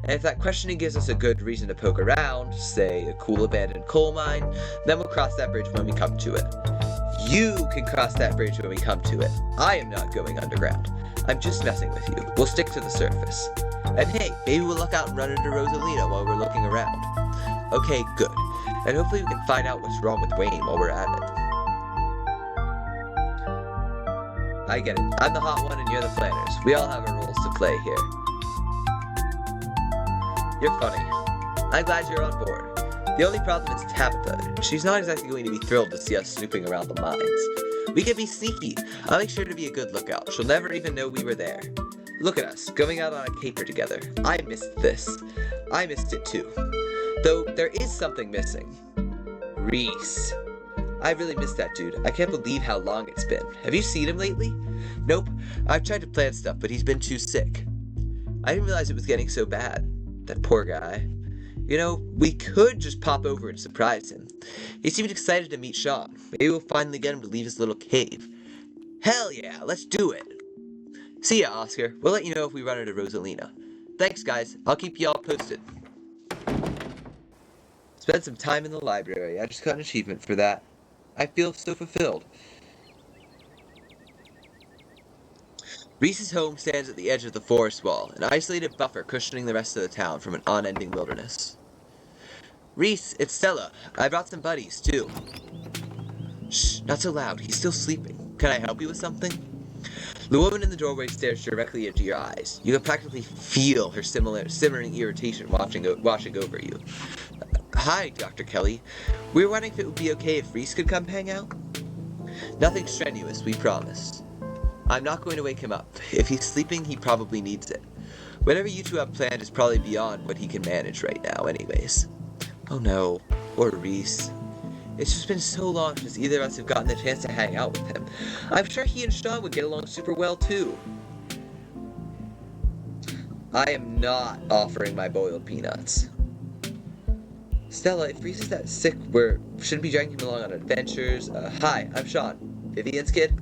A: And if that questioning gives us a good reason to poke around, say a cool abandoned coal mine, then we'll cross that bridge when we come to it. You can cross that bridge when we come to it. I am not going underground. I'm just messing with you. We'll stick to the surface. And hey, maybe we'll look out and run into Rosalina while we're looking around. Okay, good. And hopefully we can find out what's wrong with Wayne while we're at it. I get it. I'm the hot one and you're the planners. We all have our roles to play here. You're funny. I'm glad you're on board. The only problem is Tabitha. She's not exactly going to be thrilled to see us snooping around the mines. We can be sneaky. I'll make sure to be a good lookout. She'll never even know we were there. Look at us, going out on a caper together. I missed this. I missed it too. Though, there is something missing. Reese. I really missed that dude. I can't believe how long it's been. Have you seen him lately? Nope. I've tried to plan stuff, but he's been too sick. I didn't realize it was getting so bad. That poor guy. You know, we could just pop over and surprise him. He seemed excited to meet Sean. Maybe we'll finally get him to leave his little cave. Hell yeah, let's do it. See ya, Oscar. We'll let you know if we run into Rosalina. Thanks, guys. I'll keep y'all posted. Spent some time in the library. I just got an achievement for that. I feel so fulfilled. Reese's home stands at the edge of the forest wall, an isolated buffer cushioning the rest of the town from an unending wilderness. Reese, it's Stella. I brought some buddies, too. Shh, not so loud. He's still sleeping. Can I help you with something? The woman in the doorway stares directly into your eyes. You can practically feel her simmering irritation washing over you. Hi, Dr. Kelly. We were wondering if it would be okay if Reese could come hang out? Nothing strenuous, we promise. I'm not going to wake him up. If he's sleeping, he probably needs it. Whatever you two have planned is probably beyond what he can manage right now anyways. Oh no, poor Reese. It's just been so long since either of us have gotten the chance to hang out with him. I'm sure he and Sean would get along super well too. I am not offering my boiled peanuts. Stella, if Reese is that sick, we shouldn't be dragging him along on adventures. Hi, I'm Sean. Vivian's kid?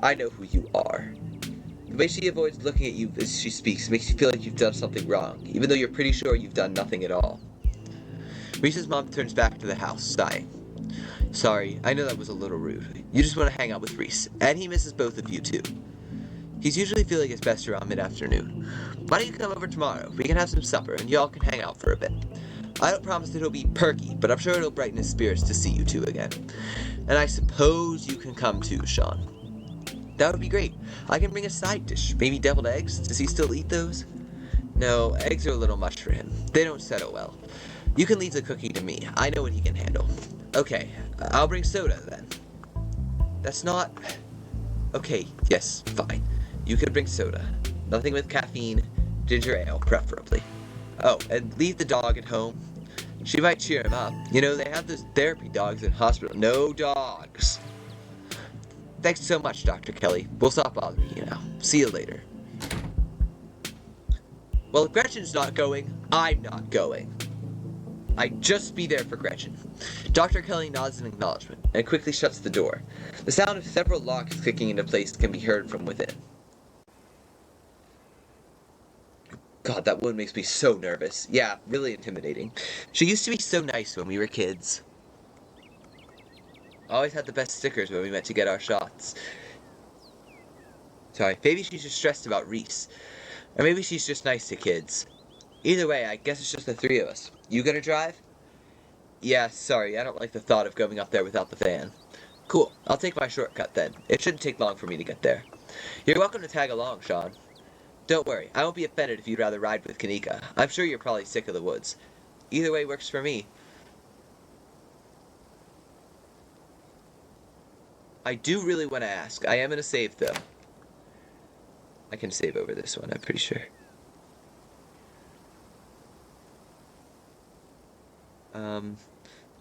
A: I know who you are. The way she avoids looking at you as she speaks makes you feel like you've done something wrong, even though you're pretty sure you've done nothing at all. Reese's mom turns back to the house, sighing. Sorry, I know that was a little rude. You just want to hang out with Reese, and he misses both of you too. He's usually feeling his best around mid-afternoon. Why don't you come over tomorrow? We can have some supper, and y'all can hang out for a bit. I don't promise that he'll be perky, but I'm sure it'll brighten his spirits to see you two again. And I suppose you can come too, Sean. That would be great. I can bring a side dish, maybe deviled eggs. Does he still eat those? No, eggs are a little much for him. They don't settle well. You can leave the cooking to me. I know what he can handle. Okay, I'll bring soda then. That's not... Okay, yes, fine. You can bring soda. Nothing with caffeine, ginger ale, preferably. Oh, and leave the dog at home. She might cheer him up. You know, they have those therapy dogs in hospital. No dogs. Thanks so much, Dr. Kelly. We'll stop bothering you now. See you later. Well, if Gretchen's not going, I'm not going. I'd just be there for Gretchen. Dr. Kelly nods in acknowledgement and quickly shuts the door. The sound of several locks clicking into place can be heard from within. God, that woman makes me so nervous. Yeah, really intimidating. She used to be so nice when we were kids. Always had the best stickers when we went to get our shots. Sorry, maybe she's just stressed about Reese. Or maybe she's just nice to kids. Either way, I guess it's just the three of us. You gonna drive? Yeah, sorry, I don't like the thought of going up there without the van. Cool, I'll take my shortcut then. It shouldn't take long for me to get there. You're welcome to tag along, Sean. Don't worry, I won't be offended if you'd rather ride with Kanika. I'm sure you're probably sick of the woods. Either way works for me. I do really want to ask. I am going to save, though. I can save over this one, I'm pretty sure.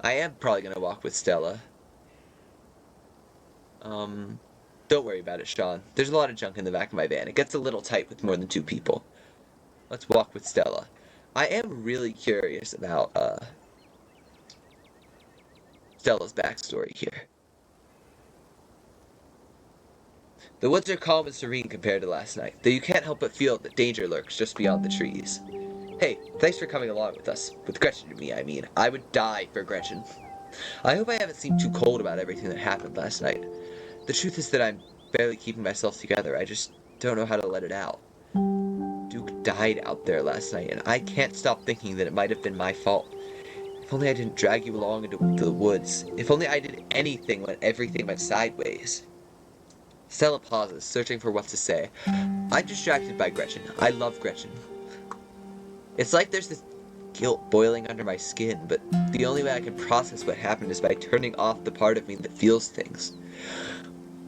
A: I am probably going to walk with Stella. Don't worry about it, Sean. There's a lot of junk in the back of my van. It gets a little tight with more than 2 people. Let's walk with Stella. I am really curious about, Stella's backstory here. The woods are calm and serene compared to last night, though you can't help but feel that danger lurks just beyond the trees. Hey, thanks for coming along with us. With Gretchen and me, I mean. I would die for Gretchen. I hope I haven't seemed too cold about everything that happened last night. The truth is that I'm barely keeping myself together. I just don't know how to let it out. Duke died out there last night, and I can't stop thinking that it might have been my fault. If only I didn't drag you along into the woods. If only I did anything when everything went sideways. Stella pauses, searching for what to say. I'm distracted by Gretchen. I love Gretchen. It's like there's this guilt boiling under my skin, but the only way I can process what happened is by turning off the part of me that feels things.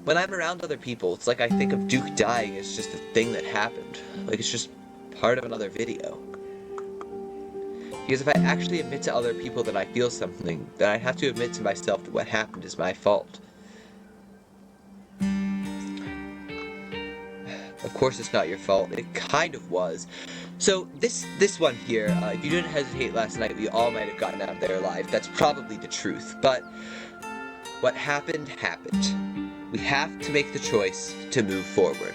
A: When I'm around other people, it's like I think of Duke dying as just a thing that happened. Like it's just part of another video. Because if I actually admit to other people that I feel something, then I'd have to admit to myself that what happened is my fault. Of course it's not your fault. It kind of was. So this one here, if you didn't hesitate last night, we all might have gotten out of there alive. That's probably the truth. But what happened, happened. We have to make the choice to move forward.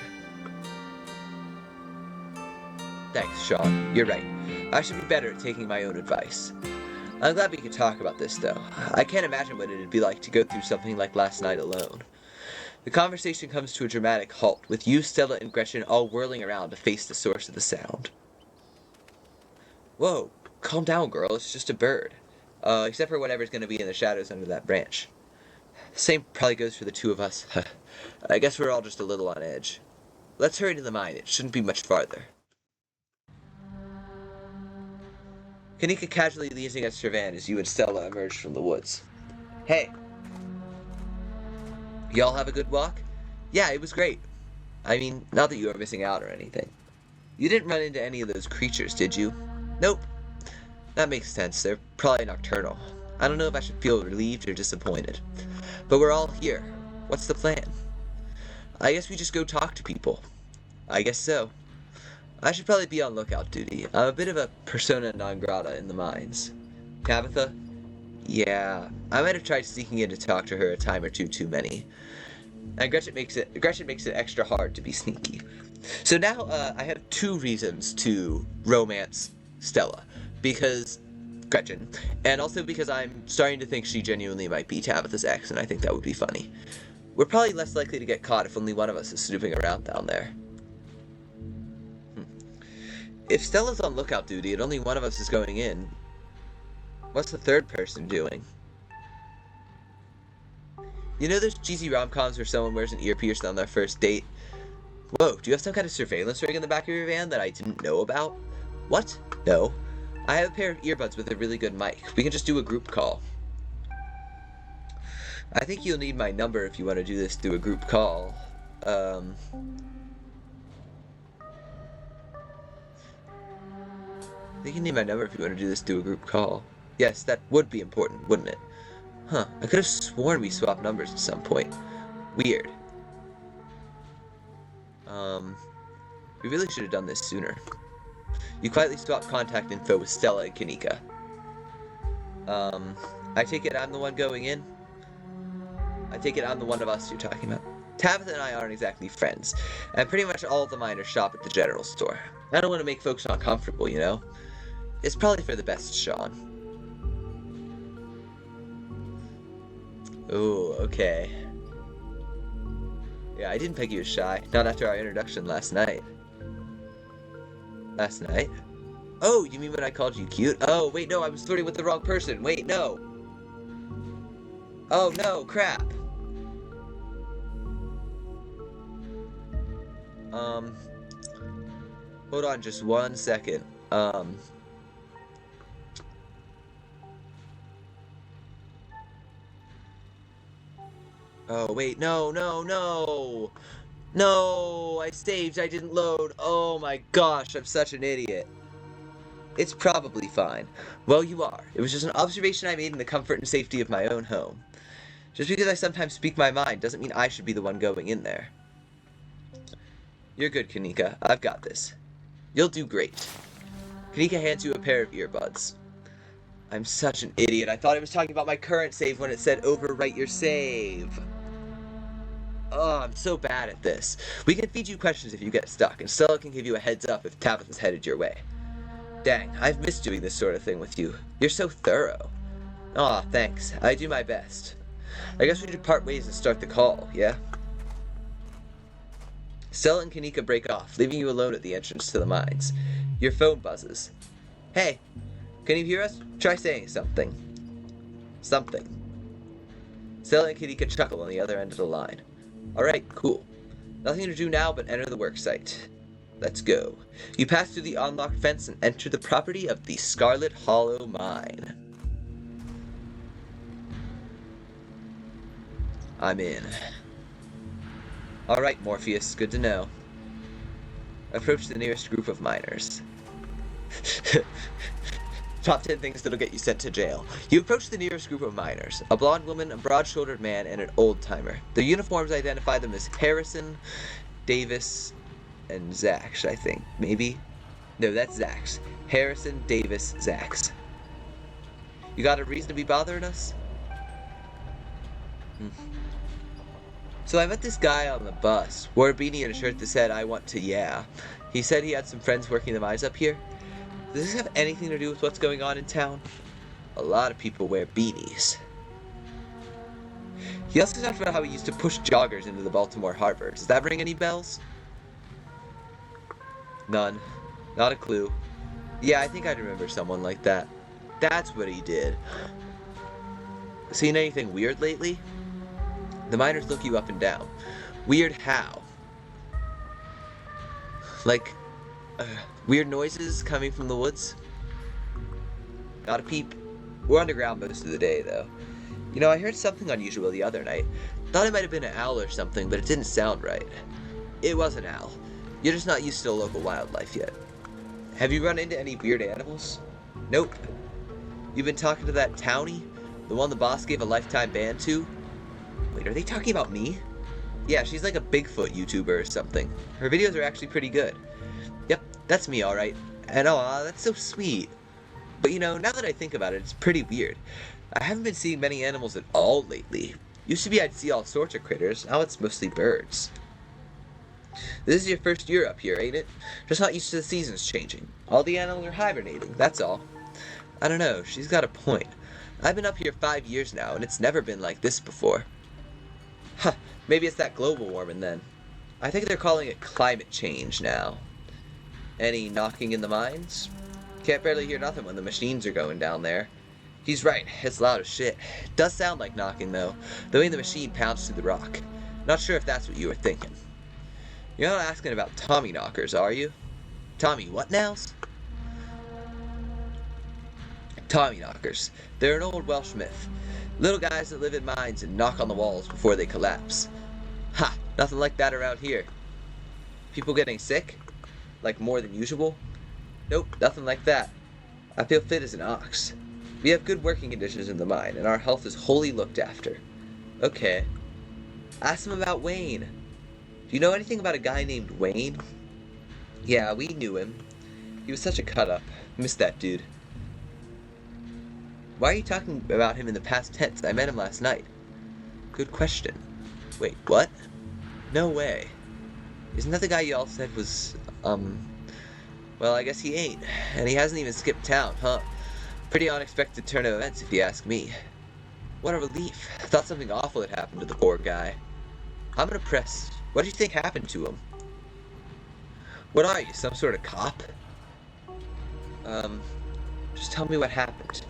A: Thanks, Sean. You're right. I should be better at taking my own advice. I'm glad we could talk about this, though. I can't imagine what it'd be like to go through something like last night alone. The conversation comes to a dramatic halt, with you, Stella, and Gretchen all whirling around to face the source of the sound. Whoa, calm down, girl. It's just a bird. Except for whatever's gonna be in the shadows under that branch. Same probably goes for the two of us. I guess we're all just a little on edge. Let's hurry to the mine. It shouldn't be much farther. Kanika casually leans against her van as you and Stella emerge from the woods. Hey. Y'all have a good walk? Yeah, it was great. I mean, not that you were missing out or anything. You didn't run into any of those creatures, did you? Nope. That makes sense. They're probably nocturnal. I don't know if I should feel relieved or disappointed. But we're all here. What's the plan? I guess we just go talk to people. I guess so. I should probably be on lookout duty. I'm a bit of a persona non grata in the mines. Tabitha? Yeah, I might have tried sneaking in to talk to her a time or two too many. And Gretchen makes it extra hard to be sneaky. So now I have two reasons to romance Stella. Because Gretchen, and also because I'm starting to think she genuinely might be Tabitha's ex, and I think that would be funny. We're probably less likely to get caught if only one of us is snooping around down there. If Stella's on lookout duty and only one of us is going in, what's the third person doing? You know those cheesy rom-coms where someone wears an earpiece on their first date? Whoa, do you have some kind of surveillance rig in the back of your van that I didn't know about? What? No. I have a pair of earbuds with a really good mic. We can just do a group call. I think you'll need my number if you want to do this through a group call. I think you need my number if you want to do this through a group call. Yes, that would be important, wouldn't it? Huh, I could have sworn we swapped numbers at some point. Weird. We really should have done this sooner. You quietly swapped contact info with Stella and Kanika. I take it I'm the one going in? I take it I'm the one of us you're talking about. Tabitha and I aren't exactly friends, and pretty much all of the miners shop at the general store. I don't want to make folks uncomfortable, you know? It's probably for the best, Sean. Ooh, okay. Yeah, I didn't peg you as shy. Not after our introduction last night. Last night? Oh, you mean when I called you cute? Oh, wait, no, I was flirting with the wrong person. Wait, no. Oh, no, crap. Hold on just 1 second. Oh, wait, no. No, I saved, I didn't load. Oh my gosh, I'm such an idiot. It's probably fine. Well, you are. It was just an observation I made in the comfort and safety of my own home. Just because I sometimes speak my mind doesn't mean I should be the one going in there. You're good, Kanika. I've got this. You'll do great. Kanika hands you a pair of earbuds. I'm such an idiot. I thought I was talking about my current save when it said overwrite your save. Oh, I'm so bad at this. We can feed you questions if you get stuck, and Stella can give you a heads up if Tabitha's headed your way. Dang, I've missed doing this sort of thing with you. You're so thorough. Aw, thanks. I do my best. I guess we should part ways and start the call, yeah? Stella and Kanika break off, leaving you alone at the entrance to the mines. Your phone buzzes. Hey, can you hear us? Try saying something. Something. Stella and Kanika chuckle on the other end of the line. Alright, cool. Nothing to do now but enter the worksite. Let's go. You pass through the unlocked fence and enter the property of the Scarlet Hollow mine. I'm in. Alright, Morpheus, good to know. Approach the nearest group of miners. Top 10 things that'll get you sent to jail. You approach the nearest group of miners. A blonde woman, a broad-shouldered man, and an old-timer. Their uniforms identify them as Harrison, Davis, and Zax, I think. Maybe? No, that's Zax. Harrison, Davis, Zax. You got a reason to be bothering us? So I met this guy on the bus. Wore a beanie and a shirt that said, I want to yeah. He said he had some friends working the mines up here. Does this have anything to do with what's going on in town? A lot of people wear beanies. He also talked about how he used to push joggers into the Baltimore Harbor. Does that ring any bells? None. Not a clue. Yeah, I think I'd remember someone like that. That's what he did. Seen anything weird lately? The miners look you up and down. Weird how? Like, weird noises coming from the woods? Not a peep. We're underground most of the day, though. You know, I heard something unusual the other night. Thought it might have been an owl or something, but it didn't sound right. It was an owl. You're just not used to local wildlife yet. Have you run into any weird animals? Nope. You've been talking to that townie? The one the boss gave a lifetime ban to? Wait, are they talking about me? Yeah, she's like a Bigfoot YouTuber or something. Her videos are actually pretty good. Yep, that's me alright. And aw, that's so sweet. But you know, now that I think about it, it's pretty weird. I haven't been seeing many animals at all lately. Used to be I'd see all sorts of critters, now it's mostly birds. This is your first year up here, ain't it? Just not used to the seasons changing. All the animals are hibernating, that's all. I don't know, she's got a point. I've been up here 5 years now, and it's never been like this before. Huh, maybe it's that global warming then. I think they're calling it climate change now. Any knocking in the mines? Can't barely hear nothing when the machines are going down there. He's right, it's loud as shit. It does sound like knocking though, the way the machine pounds through the rock. Not sure if that's what you were thinking. You're not asking about Tommy knockers, are you? Tommy what nows? Tommy knockers. They're an old Welsh myth. Little guys that live in mines and knock on the walls before they collapse. Ha! Nothing like that around here. People getting sick? Like more than usual? Nope, nothing like that. I feel fit as an ox. We have good working conditions in the mine, and our health is wholly looked after. Okay. Ask him about Wayne. Do you know anything about a guy named Wayne? Yeah, we knew him. He was such a cut-up. Missed that dude. Why are you talking about him in the past tense? I met him last night. Good question. Wait, what? No way. Isn't that the guy y'all said was, well, I guess he ain't. And he hasn't even skipped town, huh? Pretty unexpected turn of events, if you ask me. What a relief. I thought something awful had happened to the poor guy. I'm gonna press. What do you think happened to him? What are you, some sort of cop? Just tell me what happened.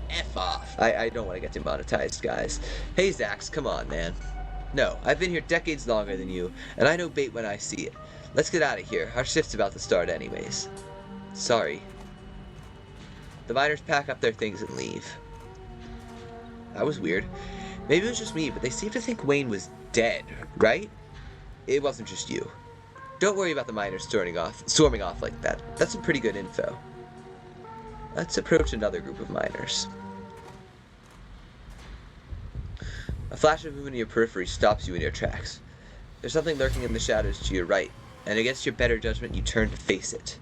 A: F off. I don't want to get demonetized, guys. Hey, Zax, come on, man. No, I've been here decades longer than you, and I know bait when I see it. Let's get out of here. Our shift's about to start anyways. Sorry. The miners pack up their things and leave. That was weird. Maybe it was just me, but they seem to think Wayne was dead, right? It wasn't just you. Don't worry about the miners storming off like that. That's some pretty good info. Let's approach another group of miners. A flash of movement in your periphery stops you in your tracks. There's something lurking in the shadows to your right, and against your better judgment, you turn to face it.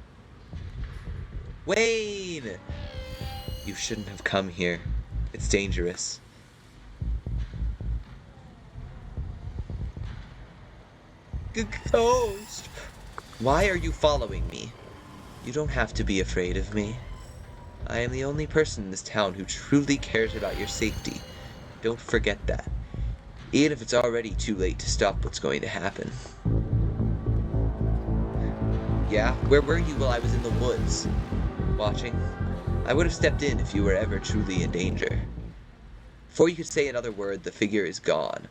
A: Wayne! You shouldn't have come here. It's dangerous. Ghost! Why are you following me? You don't have to be afraid of me. I am the only person in this town who truly cares about your safety. Don't forget that. Even if it's already too late to stop what's going to happen. Yeah? Where were you while I was in the woods? Watching? I would have stepped in if you were ever truly in danger. Before you could say another word, the figure is gone.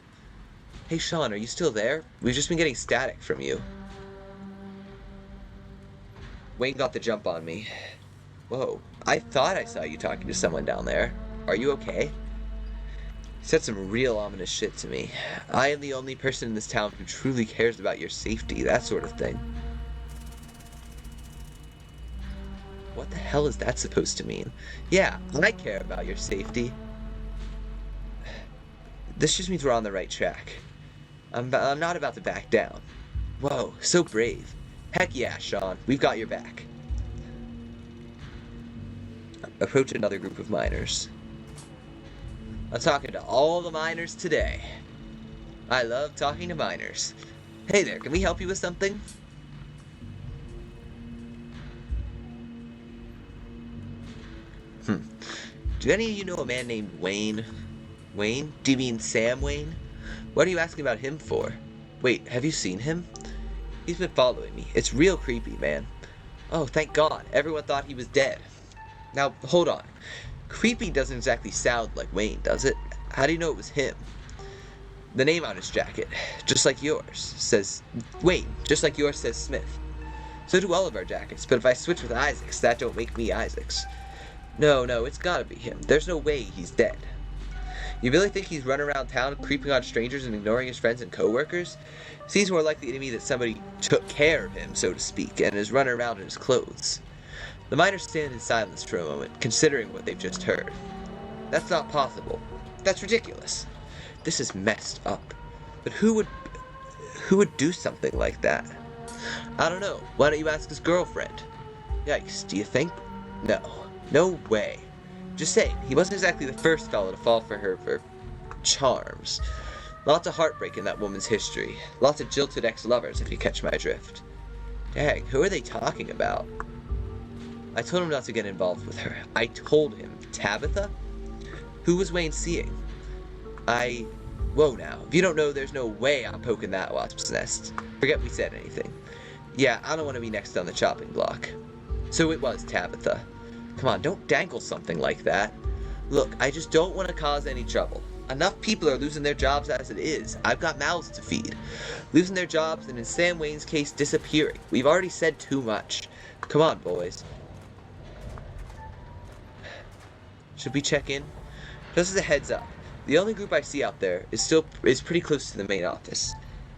A: Hey Sean, are you still there? We've just been getting static from you. Wayne got the jump on me. Whoa, I thought I saw you talking to someone down there. Are you okay? He said some real ominous shit to me. I am the only person in this town who truly cares about your safety, that sort of thing. What the hell is that supposed to mean? Yeah, I care about your safety. This just means we're on the right track. I'm not about to back down. Whoa, so brave. Heck yeah, Sean, we've got your back. Approach another group of miners. I'm talking to all the miners today. I love talking to miners. Hey there, can we help you with something? Do any of you know a man named Wayne? Wayne? Do you mean Sam Wayne? What are you asking about him for? Wait, have you seen him? He's been following me. It's real creepy, man. Oh, thank God. Everyone thought he was dead. Now, hold on. Creepy doesn't exactly sound like Wayne, does it? How do you know it was him? The name on his jacket, just like yours, says Wayne, just like yours says Smith. So do all of our jackets, but if I switch with Isaac's, that don't make me Isaac's. No, it's gotta be him. There's no way he's dead. You really think he's running around town creeping on strangers and ignoring his friends and co-workers? Seems more likely to me that somebody took care of him, so to speak, and is running around in his clothes. The miners stand in silence for a moment, considering what they've just heard. That's not possible. That's ridiculous. This is messed up. But who would do something like that? I don't know. Why don't you ask his girlfriend? Yikes, do you think? No way. Just saying, he wasn't exactly the first fellow to fall for her for charms. Lots of heartbreak in that woman's history. Lots of jilted ex-lovers, if you catch my drift. Dang, who are they talking about? I told him not to get involved with her. I told him. Tabitha? Who was Wayne seeing? Whoa now. If you don't know, there's no way I'm poking that wasp's nest. Forget we said anything. Yeah, I don't want to be next on the chopping block. So it was Tabitha. Come on, don't dangle something like that. Look, I just don't want to cause any trouble. Enough people are losing their jobs as it is. I've got mouths to feed. Losing their jobs, and in Sam Wayne's case, disappearing. We've already said too much. Come on, boys. Should we check in? Just as a heads up, the only group I see out there is pretty close to the main office.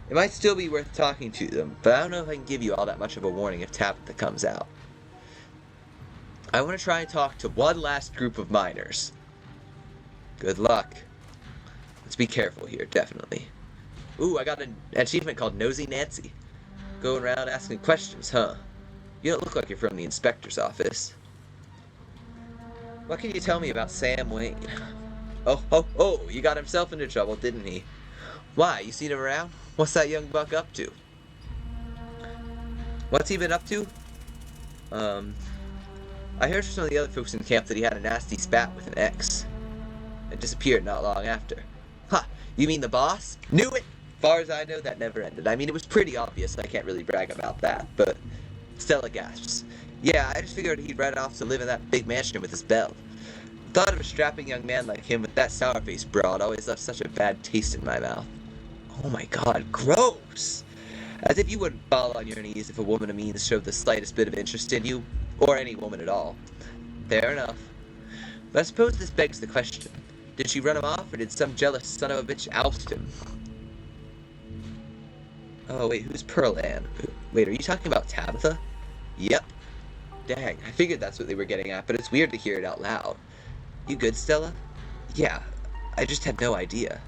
A: It might still be worth talking to them, but I don't know if I can give you all that much of a warning if Tabitha comes out. I want to try and talk to one last group of miners. Good luck. Let's be careful here, definitely. Ooh, I got an achievement called Nosy Nancy. Going around asking questions, huh? You don't look like you're from the inspector's office. What can you tell me about Sam Wayne? Oh, you got himself into trouble, didn't he? Why, you seen him around? What's that young buck up to? What's he been up to? I heard from some of the other folks in camp that he had a nasty spat with an ex. And disappeared not long after. Huh, you mean the boss? Knew it! Far as I know, that never ended. I mean, it was pretty obvious, I can't really brag about that, but Stella gasps. Yeah, I just figured he'd run off to live in that big mansion with his belle. Thought of a strapping young man like him with that sour-faced broad always left such a bad taste in my mouth. Oh my god, gross! As if you wouldn't fall on your knees if a woman of means showed the slightest bit of interest in you, or any woman at all. Fair enough. But I suppose this begs the question. Did she run him off, or did some jealous son of a bitch oust him? Oh wait, who's Pearl Ann? Wait, are you talking about Tabitha? Yep. Dang, I figured that's what they were getting at, but it's weird to hear it out loud. You good, Stella? Yeah, I just had no idea.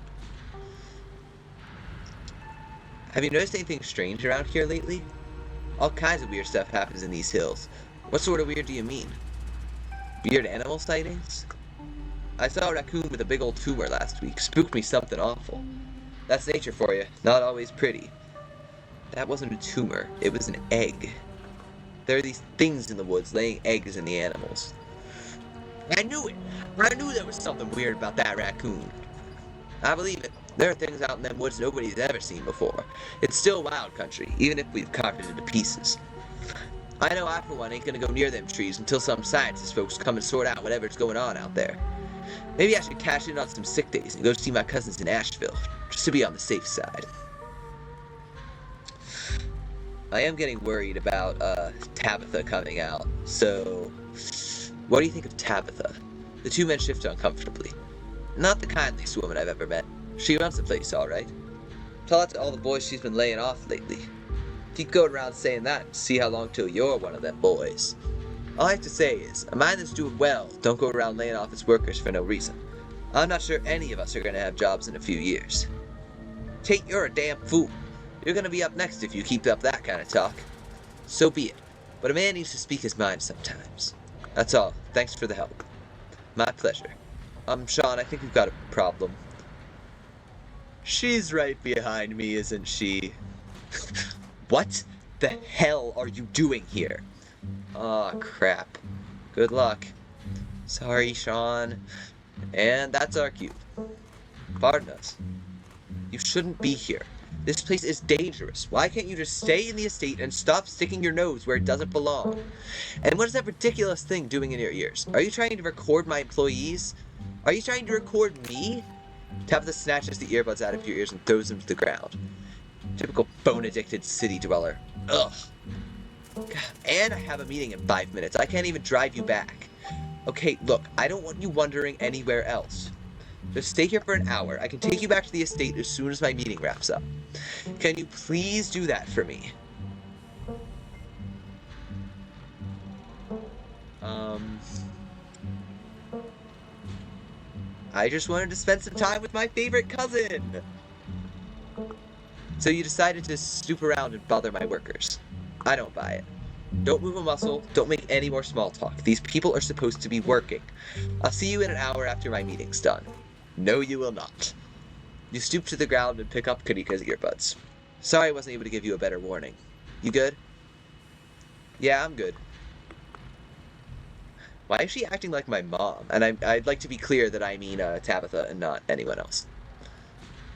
A: Have you noticed anything strange around here lately? All kinds of weird stuff happens in these hills. What sort of weird do you mean? Weird animal sightings? I saw a raccoon with a big old tumor last week. Spooked me something awful. That's nature for you. Not always pretty. That wasn't a tumor. It was an egg. There are these things in the woods laying eggs in the animals. I knew it! I knew there was something weird about that raccoon. I believe it. There are things out in them woods nobody's ever seen before. It's still wild country, even if we've carved it into pieces. I know I, for one, ain't gonna go near them trees until some scientist folks come and sort out whatever's going on out there. Maybe I should cash in on some sick days and go see my cousins in Asheville, just to be on the safe side. I am getting worried about, Tabitha coming out, so... What do you think of Tabitha? The two men shift uncomfortably. Not the kindliest woman I've ever met. She runs the place, alright. Tell that to all the boys she's been laying off lately. Keep going around saying that and see how long till you're one of them boys. All I have to say is, a man that's doing well don't go around laying off his workers for no reason. I'm not sure any of us are gonna have jobs in a few years. Tate, you're a damn fool. You're gonna be up next if you keep up that kind of talk. So be it. But a man needs to speak his mind sometimes. That's all. Thanks for the help. My pleasure. Sean, I think we've got a problem. She's right behind me, isn't she? What the hell are you doing here? Aw, crap. Good luck. Sorry, Sean. And that's our cue. Pardon us. You shouldn't be here. This place is dangerous. Why can't you just stay in the estate and stop sticking your nose where it doesn't belong? And what is that ridiculous thing doing in your ears? Are you trying to record my employees? Are you trying to record me? Tabitha snatches the earbuds out of your ears and throws them to the ground. Typical bone-addicted city dweller. Ugh. God, and I have a meeting in 5 minutes. I can't even drive you back. Okay, look, I don't want you wandering anywhere else. Just stay here for an hour. I can take you back to the estate as soon as my meeting wraps up. Can you please do that for me? I just wanted to spend some time with my favorite cousin. So you decided to snoop around and bother my workers. I don't buy it. Don't move a muscle, don't make any more small talk. These people are supposed to be working. I'll see you in an hour after my meeting's done. No, you will not. You stoop to the ground and pick up Kanika's earbuds. Sorry I wasn't able to give you a better warning. You good? Yeah, I'm good. Why is she acting like my mom? And I'd like to be clear that I mean Tabitha and not anyone else.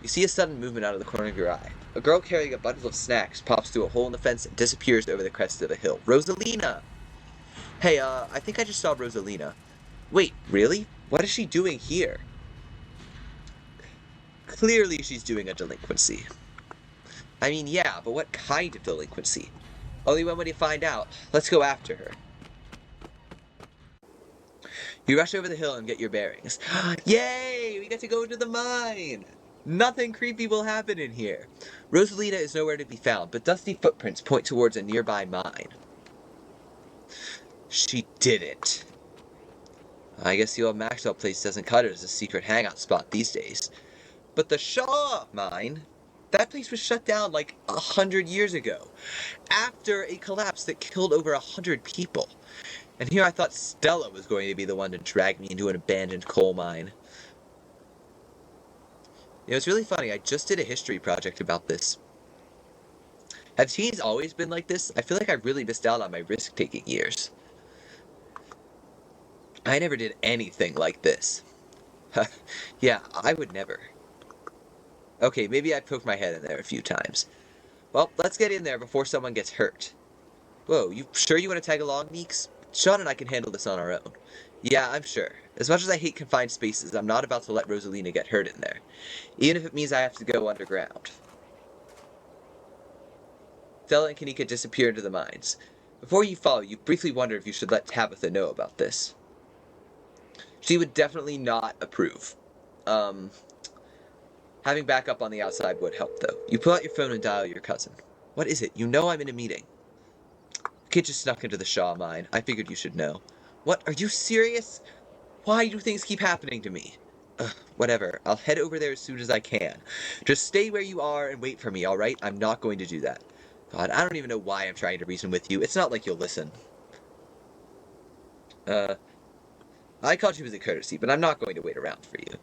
A: You see a sudden movement out of the corner of your eye. A girl carrying a bundle of snacks pops through a hole in the fence and disappears over the crest of a hill. Rosalina! Hey, I think I just saw Rosalina. Wait, really? What is she doing here? Clearly she's doing a delinquency. I mean, yeah, but what kind of delinquency? Only one way to find out. Let's go after her. You rush over the hill and get your bearings. Yay! We get to go into the mine! Nothing creepy will happen in here. Rosalina is nowhere to be found, but dusty footprints point towards a nearby mine. She did it. I guess the old Maxwell place doesn't cut it as a secret hangout spot these days. But the Shaw mine? That place was shut down like 100 years ago, after a collapse that killed over 100 people. And here I thought Stella was going to be the one to drag me into an abandoned coal mine. You know, it's really funny, I just did a history project about this. Have teens always been like this? I feel like I really missed out on my risk-taking years. I never did anything like this. Yeah, I would never. Okay, maybe I poked my head in there a few times. Well, let's get in there before someone gets hurt. Whoa, you sure you want to tag along, Meeks? Sean and I can handle this on our own. Yeah, I'm sure. As much as I hate confined spaces, I'm not about to let Rosalina get hurt in there. Even if it means I have to go underground. Stella and Kanika disappear into the mines. Before you follow, you briefly wonder if you should let Tabitha know about this. She would definitely not approve. Having backup on the outside would help, though. You pull out your phone and dial your cousin. What is it? You know I'm in a meeting. The kid just snuck into the Shaw mine. I figured you should know. What? Are you serious? Why do things keep happening to me? Ugh, whatever. I'll head over there as soon as I can. Just stay where you are and wait for me, alright? I'm not going to do that. God, I don't even know why I'm trying to reason with you. It's not like you'll listen. I called you as a courtesy, but I'm not going to wait around for you.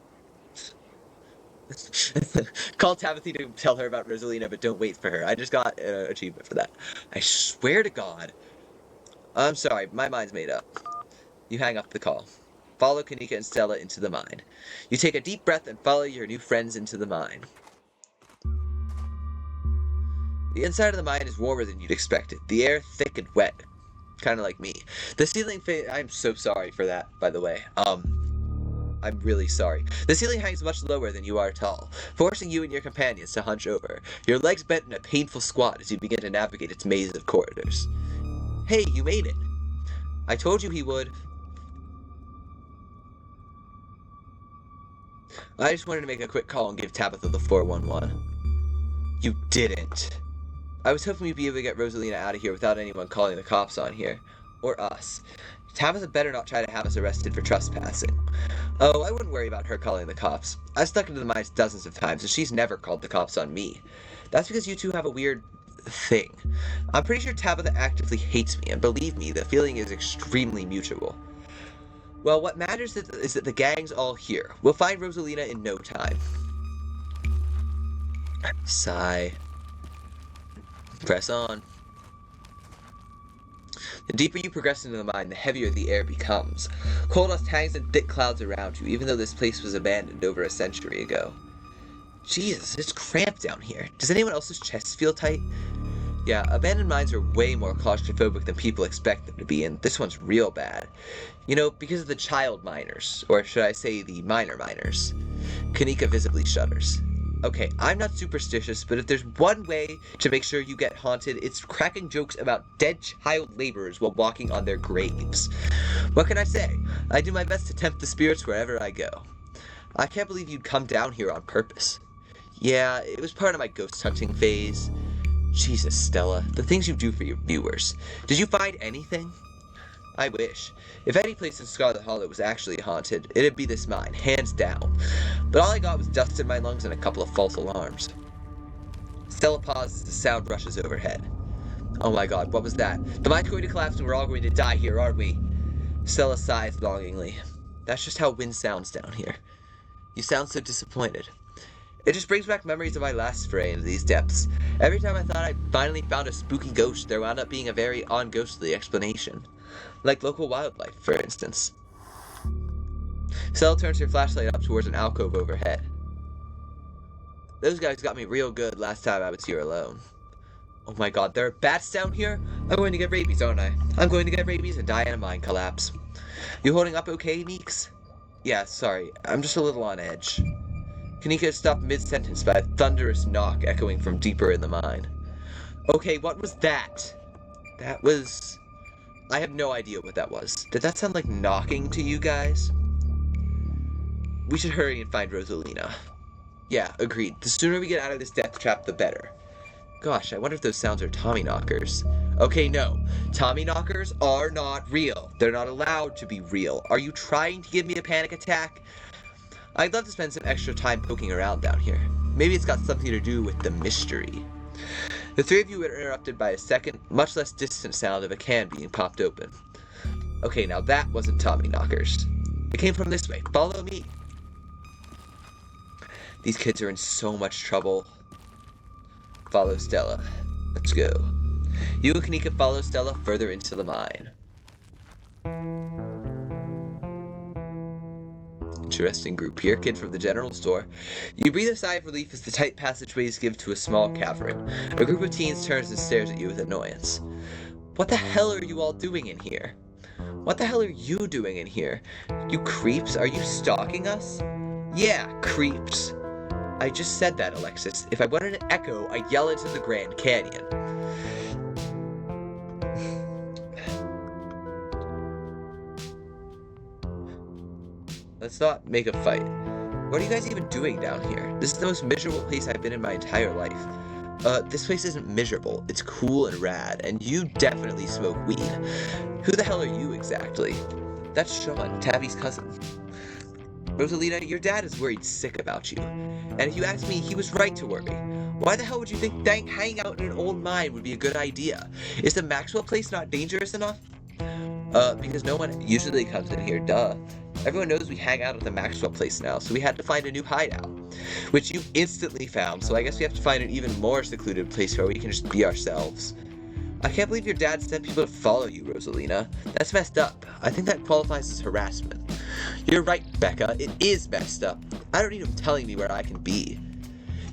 A: Call Tabitha to tell her about Rosalina, but don't wait for her. I just got an achievement for that. I swear to God. I'm sorry, my mind's made up. You hang up the call. follow Kanika and Stella into the mine. You take a deep breath and follow your new friends into the mine. The inside of the mine is warmer than you'd expected. The air thick and wet. Kind of like me. The ceiling I'm so sorry for that, by the way. I'm really sorry. The ceiling hangs much lower than you are tall, forcing you and your companions to hunch over, your legs bent in a painful squat as you begin to navigate its maze of corridors. Hey, you made it! I told you he would. I just wanted to make a quick call and give Tabitha the 411. You didn't. I was hoping we'd be able to get Rosalina out of here without anyone calling the cops on here. Or us. Tabitha better not try to have us arrested for trespassing. Oh, I wouldn't worry about her calling the cops. I've stuck into the mines dozens of times, and she's never called the cops on me. That's because you two have a weird thing. I'm pretty sure Tabitha actively hates me, and believe me, the feeling is extremely mutual. Well, what matters is that the gang's all here. We'll find Rosalina in no time. Sigh. Press on. The deeper you progress into the mine, the heavier the air becomes. Coal dust hangs in thick clouds around you, even though this place was abandoned over a century ago. Jesus, it's cramped down here. Does anyone else's chest feel tight? Yeah, abandoned mines are way more claustrophobic than people expect them to be, and this one's real bad. You know, because of the child miners, or should I say the minor miners. Kanika visibly shudders. Okay, I'm not superstitious, but if there's one way to make sure you get haunted, it's cracking jokes about dead child laborers while walking on their graves. What can I say? I do my best to tempt the spirits wherever I go. I can't believe you'd come down here on purpose. Yeah, it was part of my ghost hunting phase. Jesus, Stella, the things you do for your viewers. Did you find anything? I wish. If any place in Scarlet Hollow was actually haunted, it'd be this mine, hands down. But all I got was dust in my lungs and a couple of false alarms. Stella pauses as the sound rushes overhead. Oh my god, what was that? The mine's going to collapse and we're all going to die here, aren't we? Stella sighs longingly. That's just how wind sounds down here. You sound so disappointed. It just brings back memories of my last foray into these depths. Every time I thought I'd finally found a spooky ghost, there wound up being a very unghostly explanation. Like local wildlife, for instance. Stella turns her flashlight up towards an alcove overhead. Those guys got me real good last time I was here alone. Oh my god, there are bats down here? I'm going to get rabies, aren't I? I'm going to get rabies and die in a mine collapse. You holding up okay, Meeks? Yeah, sorry, I'm just a little on edge. Kanika stopped mid-sentence by a thunderous knock echoing from deeper in the mine. Okay, what was that? That was... I have no idea what that was. Did that sound like knocking to you guys? We should hurry and find Rosalina. Yeah, agreed. The sooner we get out of this death trap, the better. Gosh, I wonder if those sounds are Tommy knockers. Okay, no. Tommy knockers are not real. They're not allowed to be real. Are you trying to give me a panic attack? I'd love to spend some extra time poking around down here. Maybe it's got something to do with the mystery. The three of you were interrupted by a second, much less distant sound of a can being popped open. Okay, now that wasn't Tommy knockers. It came from this way. Follow me. These kids are in so much trouble. Follow Stella. Let's go. You and Kanika follow Stella further into the mine. Interesting group here, kid from the general store. You breathe a sigh of relief as the tight passageways give to a small cavern. A group of teens turns and stares at you with annoyance. What the hell are you all doing in here? What the hell are you doing in here? You creeps, are you stalking us? Yeah, creeps. I just said that, Alexis. If I wanted an echo, I'd yell into the Grand Canyon. Let's not make a fight. What are you guys even doing down here? This is the most miserable place I've been in my entire life. This place isn't miserable. It's cool and rad, and you definitely smoke weed. Who the hell are you exactly? That's Sean, Tabby's cousin. Rosalina, your dad is worried sick about you. And if you ask me, he was right to worry. Why the hell would you think hanging out in an old mine would be a good idea? Is the Maxwell place not dangerous enough? Because no one usually comes in here, duh. Everyone knows we hang out at the Maxwell place now, so we had to find a new hideout. Which you instantly found, so I guess we have to find an even more secluded place where we can just be ourselves. I can't believe your dad sent people to follow you, Rosalina. That's messed up. I think that qualifies as harassment. You're right, Becca. It is messed up. I don't need him telling me where I can be.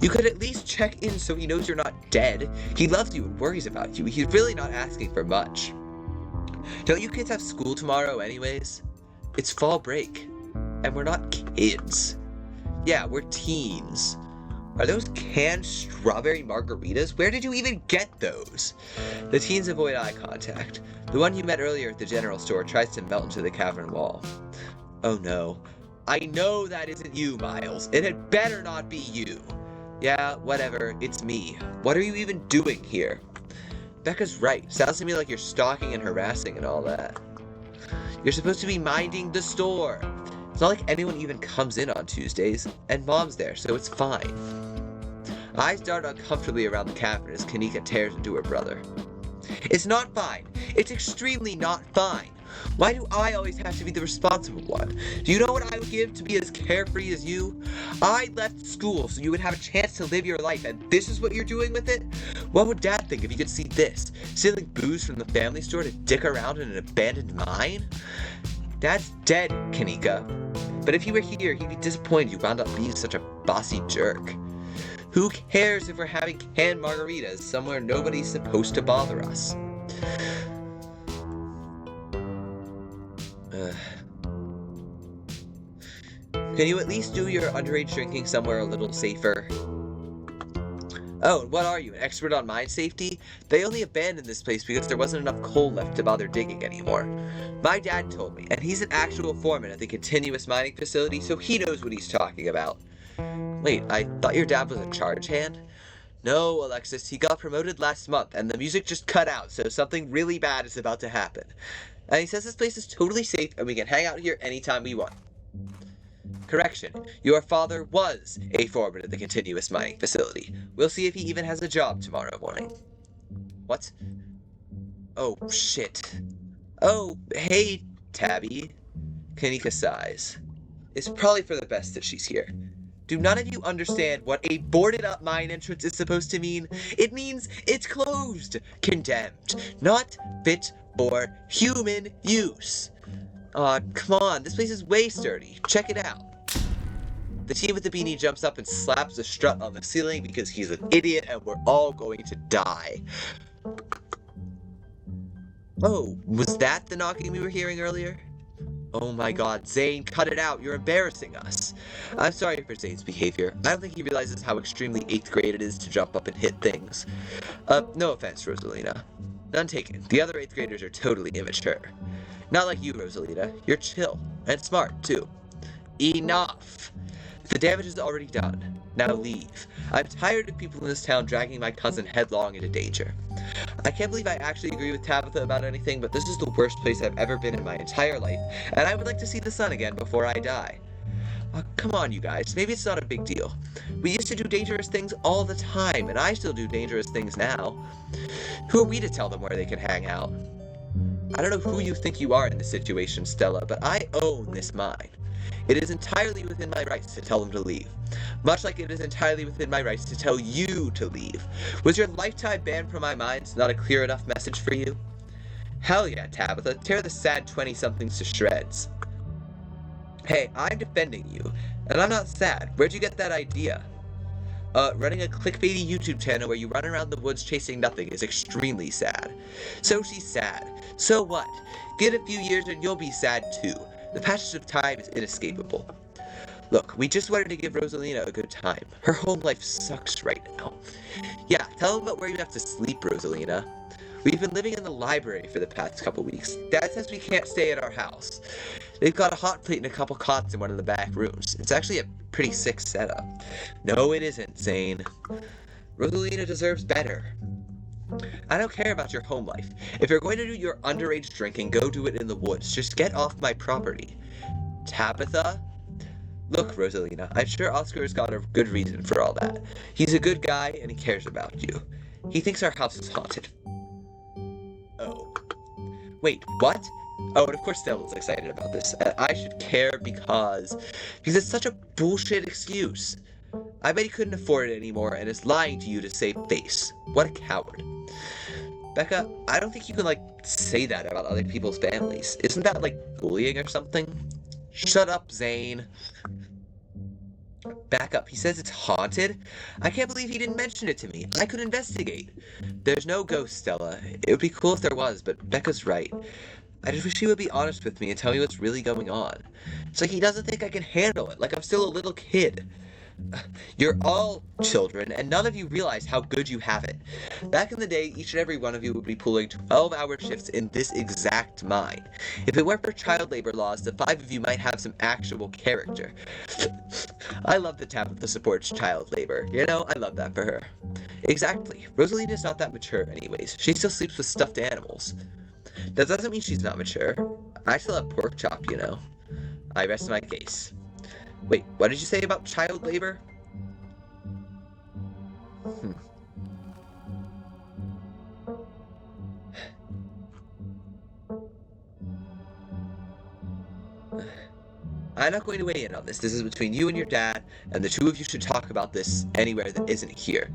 A: You could at least check in so he knows you're not dead. He loves you and worries about you. He's really not asking for much. Don't you kids have school tomorrow anyways? It's fall break. And we're not kids. Yeah, we're teens. Are those canned strawberry margaritas? Where did you even get those? The teens avoid eye contact. The one you met earlier at the general store tries to melt into the cavern wall. Oh no. I know that isn't you, Miles. It had better not be you. Yeah, whatever. It's me. What are you even doing here? Becca's right. Sounds to me like you're stalking and harassing and all that. You're supposed to be minding the store. It's not like anyone even comes in on Tuesdays, and Mom's there, so it's fine. Eyes dart uncomfortably around the cavern as Kanika tears into her brother. It's not fine. It's extremely not fine. Why do I always have to be the responsible one? Do you know what I would give to be as carefree as you? I left school so you would have a chance to live your life, and this is what you're doing with it? What would Dad think if he could see this? Stealing booze from the family store to dick around in an abandoned mine? Dad's dead, Kanika. But if he were here, he'd be disappointed you wound up being such a bossy jerk. Who cares if we're having canned margaritas somewhere nobody's supposed to bother us? Can you at least do your underage drinking somewhere a little safer? Oh, and what are you, an expert on mine safety? They only abandoned this place because there wasn't enough coal left to bother digging anymore. My dad told me, and he's an actual foreman at the continuous mining facility, so he knows what he's talking about. Wait, I thought your dad was a charge hand? No, Alexis, he got promoted last month, and the music just cut out, so something really bad is about to happen. And he says this place is totally safe, and we can hang out here anytime we want. Correction, your father was a foreman at the continuous mining facility. We'll see if he even has a job tomorrow morning. What? Oh, shit. Oh, hey, Tabby. Kanika sighs. It's probably for the best that she's here. Do none of you understand what a boarded-up mine entrance is supposed to mean? It means it's closed, condemned, not fit for human use. Aw, come on, this place is way sturdy. Check it out. The teen with the beanie jumps up and slaps the strut on the ceiling because he's an idiot and we're all going to die. Oh, was that the knocking we were hearing earlier? Oh my god, Zane, cut it out. You're embarrassing us. I'm sorry for Zane's behavior. I don't think he realizes how extremely 8th grade it is to jump up and hit things. No offense, Rosalina. None taken. The other 8th graders are totally immature. Not like you, Rosalina. You're chill. And smart, too. Enough! The damage is already done. Now leave. I'm tired of people in this town dragging my cousin headlong into danger. I can't believe I actually agree with Tabitha about anything, but this is the worst place I've ever been in my entire life, and I would like to see the sun again before I die. Come on, you guys. Maybe it's not a big deal. We used to do dangerous things all the time, and I still do dangerous things now. Who are we to tell them where they can hang out? I don't know who you think you are in this situation, Stella, but I own this mine. It is entirely within my rights to tell them to leave. Much like it is entirely within my rights to tell you to leave. Was your lifetime ban from my mind not a clear enough message for you? Hell yeah, Tabitha. Tear the sad 20-somethings to shreds. Hey, I'm defending you. And I'm not sad. Where'd you get that idea? Running a clickbaity YouTube channel where you run around the woods chasing nothing is extremely sad. So she's sad. So what? Get a few years and you'll be sad too. The passage of time is inescapable. Look, we just wanted to give Rosalina a good time. Her home life sucks right now. Yeah, tell them about where you have to sleep, Rosalina. We've been living in the library for the past couple weeks. Dad says we can't stay at our house. They've got a hot plate and a couple cots in one of the back rooms. It's actually a pretty sick setup. No, it isn't, Zane. Rosalina deserves better. I don't care about your home life. If you're going to do your underage drinking, go do it in the woods. Just get off my property. Tabitha? Look, Rosalina, I'm sure Oscar's got a good reason for all that. He's a good guy and he cares about you. He thinks our house is haunted. Oh. Wait, what? Oh, and of course Stella's excited about this. I should care because it's such a bullshit excuse. I bet he couldn't afford it anymore and is lying to you to save face. What a coward. Becca, I don't think you can, say that about other people's families. Isn't that, bullying or something? Shut up, Zane. Back up. He says it's haunted? I can't believe he didn't mention it to me. I could investigate. There's no ghost, Stella. It would be cool if there was, but Becca's right. I just wish he would be honest with me and tell me what's really going on. It's like he doesn't think I can handle it, like I'm still a little kid. You're all children, and none of you realize how good you have it. Back in the day, each and every one of you would be pulling 12-hour shifts in this exact mine. If it weren't for child labor laws, the 5 of you might have some actual character. I love that Tabitha supports child labor. You know, I love that for her. Exactly. Rosalina's not that mature anyways. She still sleeps with stuffed animals. That doesn't mean she's not mature. I still have pork chop, you know. I rest my case. Wait, what did you say about child labor? I'm not going to weigh in on this. This is between you and your dad, and the two of you should talk about this anywhere that isn't here.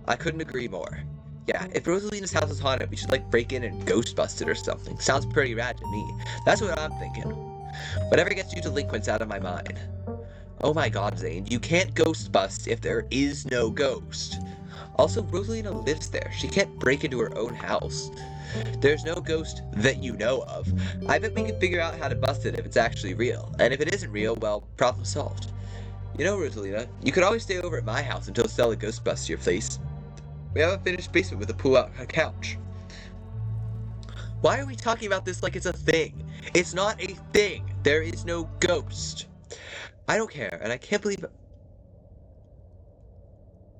A: I couldn't agree more. Yeah, if Rosalina's house is haunted, we should, like, break in and ghost bust it or something. Sounds pretty rad to me. That's what I'm thinking. Whatever gets you delinquents out of my mind. Oh my god, Zane, you can't ghost bust if there is no ghost. Also, Rosalina lives there. She can't break into her own house. There's no ghost that you know of. I bet we can figure out how to bust it if it's actually real. And if it isn't real, well, problem solved. You know, Rosalina, you could always stay over at my house until Stella ghost busts your place. We have a finished basement with a pull-out couch. Why are we talking about this like it's a thing? It's not a thing. There is no ghost. I don't care, and I can't believe...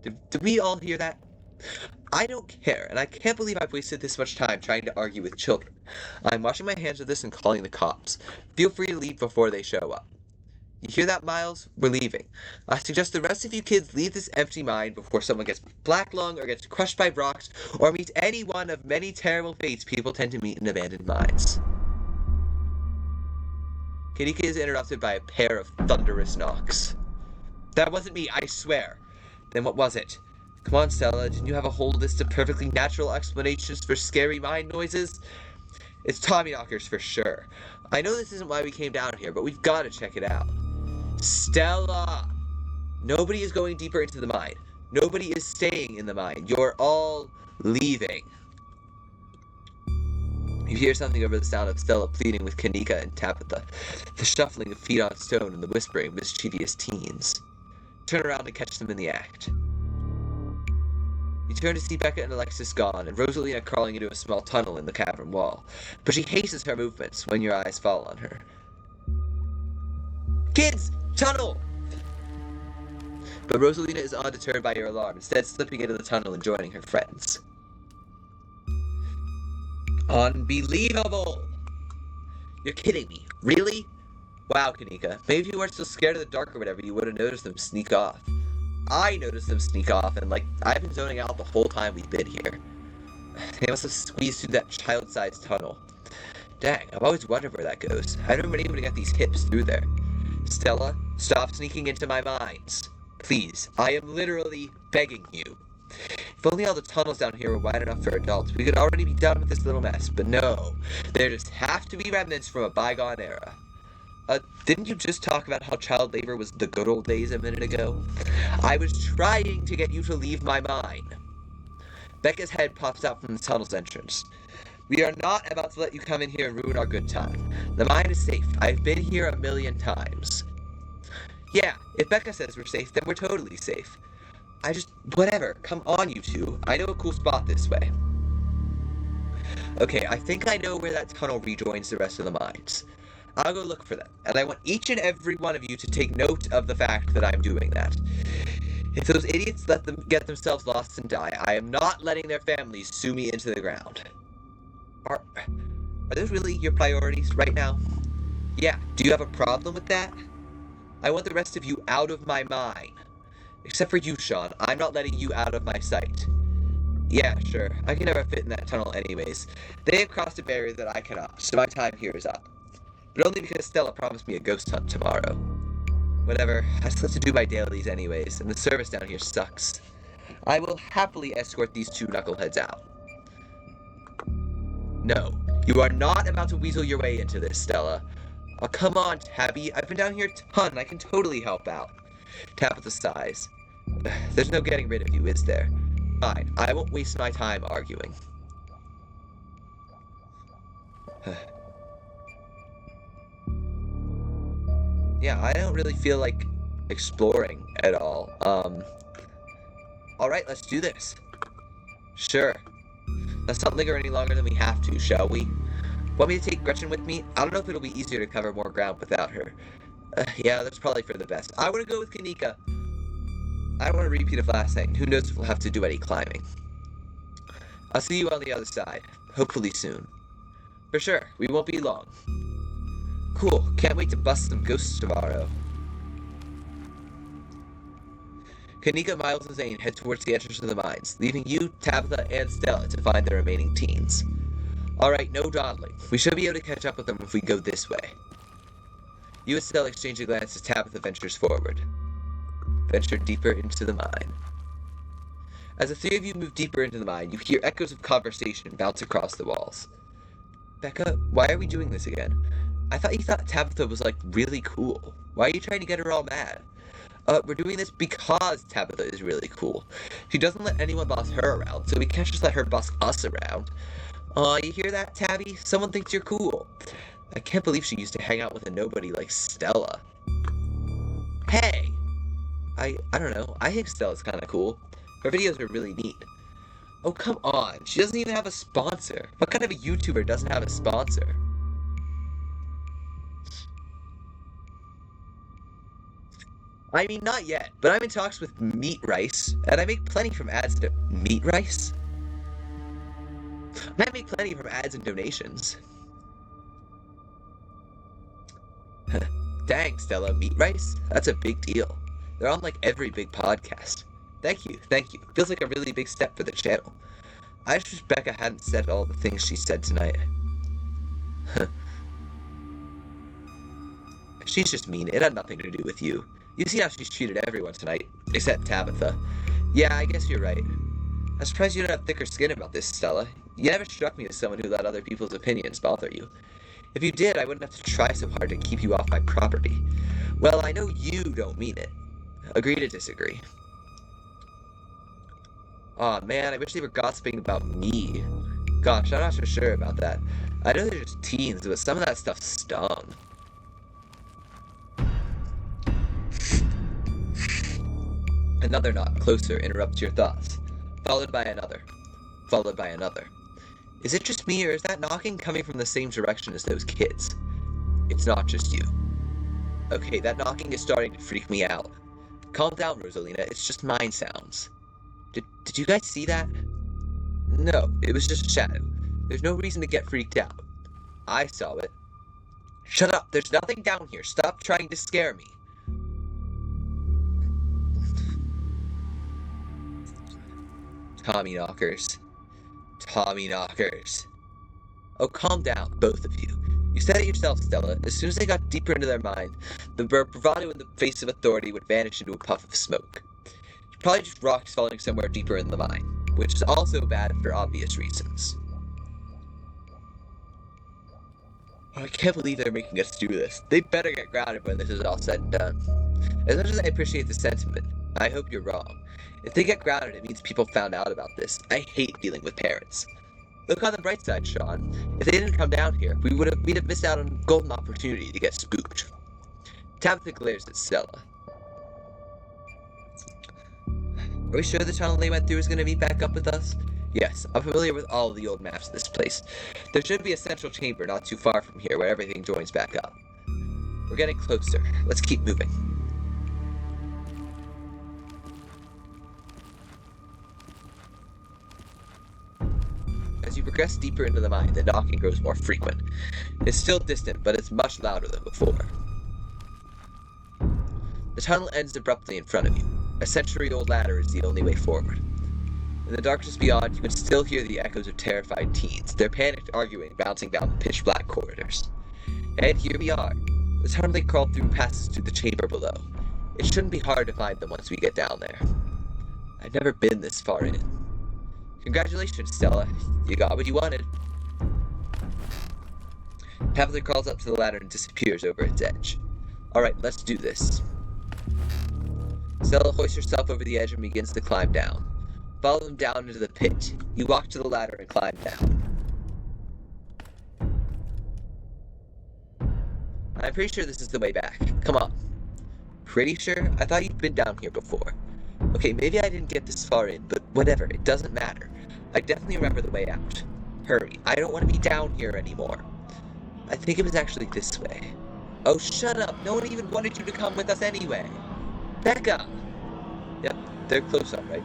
A: Did we all hear that? I don't care, and I can't believe I've wasted this much time trying to argue with children. I'm washing my hands of this and calling the cops. Feel free to leave before they show up. You hear that, Miles? We're leaving. I suggest the rest of you kids leave this empty mine before someone gets black lung or gets crushed by rocks or meets any one of many terrible fates people tend to meet in abandoned mines. Kanika is interrupted by a pair of thunderous knocks. That wasn't me, I swear. Then what was it? Come on, Stella, didn't you have a whole list of perfectly natural explanations for scary mine noises? It's Tommyknockers for sure. I know this isn't why we came down here, but we've got to check it out. Stella! Nobody is going deeper into the mine. Nobody is staying in the mine. You're all leaving. You hear something over the sound of Stella pleading with Kanika and Tabitha, the shuffling of feet on stone and the whispering of mischievous teens. Turn around and catch them in the act. You turn to see Becca and Alexis gone, and Rosalina crawling into a small tunnel in the cavern wall, but she hastens her movements when your eyes fall on her. Kids! Tunnel! But Rosalina is undeterred by your alarm, instead slipping into the tunnel and joining her friends. Unbelievable! You're kidding me. Really? Wow, Kanika. Maybe if you weren't so scared of the dark or whatever, you would have noticed them sneak off. I noticed them sneak off, and, like, I've been zoning out the whole time we've been here. They must have squeezed through that child-sized tunnel. Dang, I've always wondered where that goes. I've never been able to get these hips through there. Stella, stop sneaking into my mines. Please, I am literally begging you. If only all the tunnels down here were wide enough for adults, we could already be done with this little mess, but no. There just have to be remnants from a bygone era. Didn't you just talk about how child labor was the good old days a minute ago? I was trying to get you to leave my mine. Becca's head pops out from the tunnel's entrance. We are not about to let you come in here and ruin our good time. The mine is safe. I've been here 1,000,000 times. Yeah, if Becca says we're safe, then we're totally safe. Whatever, come on, you two. I know a cool spot this way. Okay, I think I know where that tunnel rejoins the rest of the mines. I'll go look for them, and I want each and every one of you to take note of the fact that I'm doing that. If those idiots let them get themselves lost and die, I am not letting their families sue me into the ground. Are those really your priorities right now? Yeah, do you have a problem with that? I want the rest of you out of my mine. Except for you, Sean. I'm not letting you out of my sight. Yeah, sure. I can never fit in that tunnel anyways. They have crossed a barrier that I cannot, so my time here is up. But only because Stella promised me a ghost hunt tomorrow. Whatever, I still have to do my dailies anyways, and the service down here sucks. I will happily escort these two knuckleheads out. No, you are not about to weasel your way into this, Stella. Oh, come on, Tabby. I've been down here a ton. I can totally help out. Tabitha sighs. There's no getting rid of you, is there? Fine. I won't waste my time arguing. Yeah, I don't really feel like exploring at all. Alright, let's do this. Sure. Let's not linger any longer than we have to, shall we? Want me to take Gretchen with me? I don't know if it'll be easier to cover more ground without her. Yeah, that's probably for the best. I want to go with Kanika. I don't want to repeat of last night. Who knows if we'll have to do any climbing. I'll see you on the other side. Hopefully soon. For sure, we won't be long. Cool, can't wait to bust some ghosts tomorrow. Kanika, Miles, and Zane head towards the entrance of the mines, leaving you, Tabitha, and Stella to find the remaining teens. Alright, no dawdling. We should be able to catch up with them if we go this way. You and Stella exchange a glance as Tabitha ventures forward. Venture deeper into the mine. As the three of you move deeper into the mine, you hear echoes of conversation bounce across the walls. Becca, why are we doing this again? I thought you thought Tabitha was, like, really cool. Why are you trying to get her all mad? We're doing this because Tabitha is really cool. She doesn't let anyone boss her around, so we can't just let her boss us around. Aw, you hear that, Tabby? Someone thinks you're cool. I can't believe she used to hang out with a nobody like Stella. Hey! I don't know. I think Stella's kinda cool. Her videos are really neat. Oh, come on. She doesn't even have a sponsor. What kind of a YouTuber doesn't have a sponsor? I mean, not yet, but I'm in talks with Meat Rice, and I make plenty from ads to Meat Rice? I make plenty from ads and donations. Dang, Stella, Meat Rice? That's a big deal. They're on like every big podcast. Thank you. Feels like a really big step for the channel. I just wish Becca hadn't said all the things she said tonight. She's just mean. It had nothing to do with you. You see how she's treated everyone tonight, except Tabitha. Yeah, I guess you're right. I'm surprised you don't have thicker skin about this, Stella. You never struck me as someone who let other people's opinions bother you. If you did, I wouldn't have to try so hard to keep you off my property. Well, I know you don't mean it. Agree to disagree. Aw, man, I wish they were gossiping about me. Gosh, I'm not so sure about that. I know they're just teens, but some of that stuff stung. Another knock closer interrupts your thoughts, followed by another, followed by another. Is it just me, or is that knocking coming from the same direction as those kids? It's not just you. Okay, that knocking is starting to freak me out. Calm down, Rosalina, it's just mine sounds. Did you guys see that? No, it was just a shadow. There's no reason to get freaked out. I saw it. Shut up, there's nothing down here. Stop trying to scare me. Tommy knockers. Tommy knockers. Oh, calm down, both of you. You said it yourself, Stella. As soon as they got deeper into their mind, the bravado in the face of authority would vanish into a puff of smoke. It's probably just rocks falling somewhere deeper in the mine, which is also bad for obvious reasons. Oh, I can't believe they're making us do this. They better get grounded when this is all said and done. As much as I appreciate the sentiment, I hope you're wrong. If they get grounded, it means people found out about this. I hate dealing with parents. Look on the bright side, Sean. If they didn't come down here, we'd have missed out on a golden opportunity to get spooked. Tabitha glares at Stella. Are we sure the tunnel they went through is going to meet back up with us? Yes, I'm familiar with all of the old maps of this place. There should be a central chamber not too far from here where everything joins back up. We're getting closer. Let's keep moving. As you progress deeper into the mine, the knocking grows more frequent. It's still distant, but it's much louder than before. The tunnel ends abruptly in front of you. A century-old ladder is the only way forward. In the darkness beyond, you can still hear the echoes of terrified teens, their panicked arguing bouncing down the pitch-black corridors. And here we are. The tunnel they crawled through passes to the chamber below. It shouldn't be hard to find them once we get down there. I've never been this far in. Congratulations, Stella. You got what you wanted. Tabitha crawls up to the ladder and disappears over its edge. Alright, let's do this. Stella hoists herself over the edge and begins to climb down. Follow them down into the pit. You walk to the ladder and climb down. I'm pretty sure this is the way back. Come on. Pretty sure? I thought you'd been down here before. Okay, maybe I didn't get this far in, but whatever, it doesn't matter. I definitely remember the way out. Hurry, I don't want to be down here anymore. I think it was actually this way. Oh, shut up! No one even wanted you to come with us anyway! Becca! Yep, they're close up, right?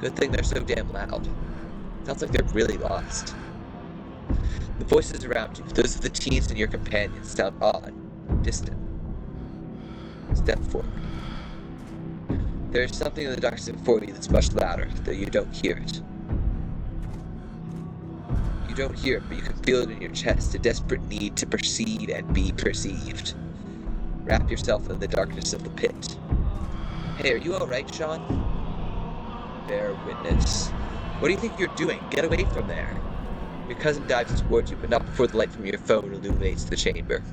A: Good thing they're so damn loud. Sounds like they're really lost. The voices around you, those of the teens and your companions, sound odd, distant. Step forward. There is something in the darkness before you that's much louder, though you don't hear it. You don't hear it, but you can feel it in your chest, a desperate need to proceed and be perceived. Wrap yourself in the darkness of the pit. Hey, are you alright, Sean? Bear witness. What do you think you're doing? Get away from there. Your cousin dives towards you, but not before the light from your phone illuminates the chamber.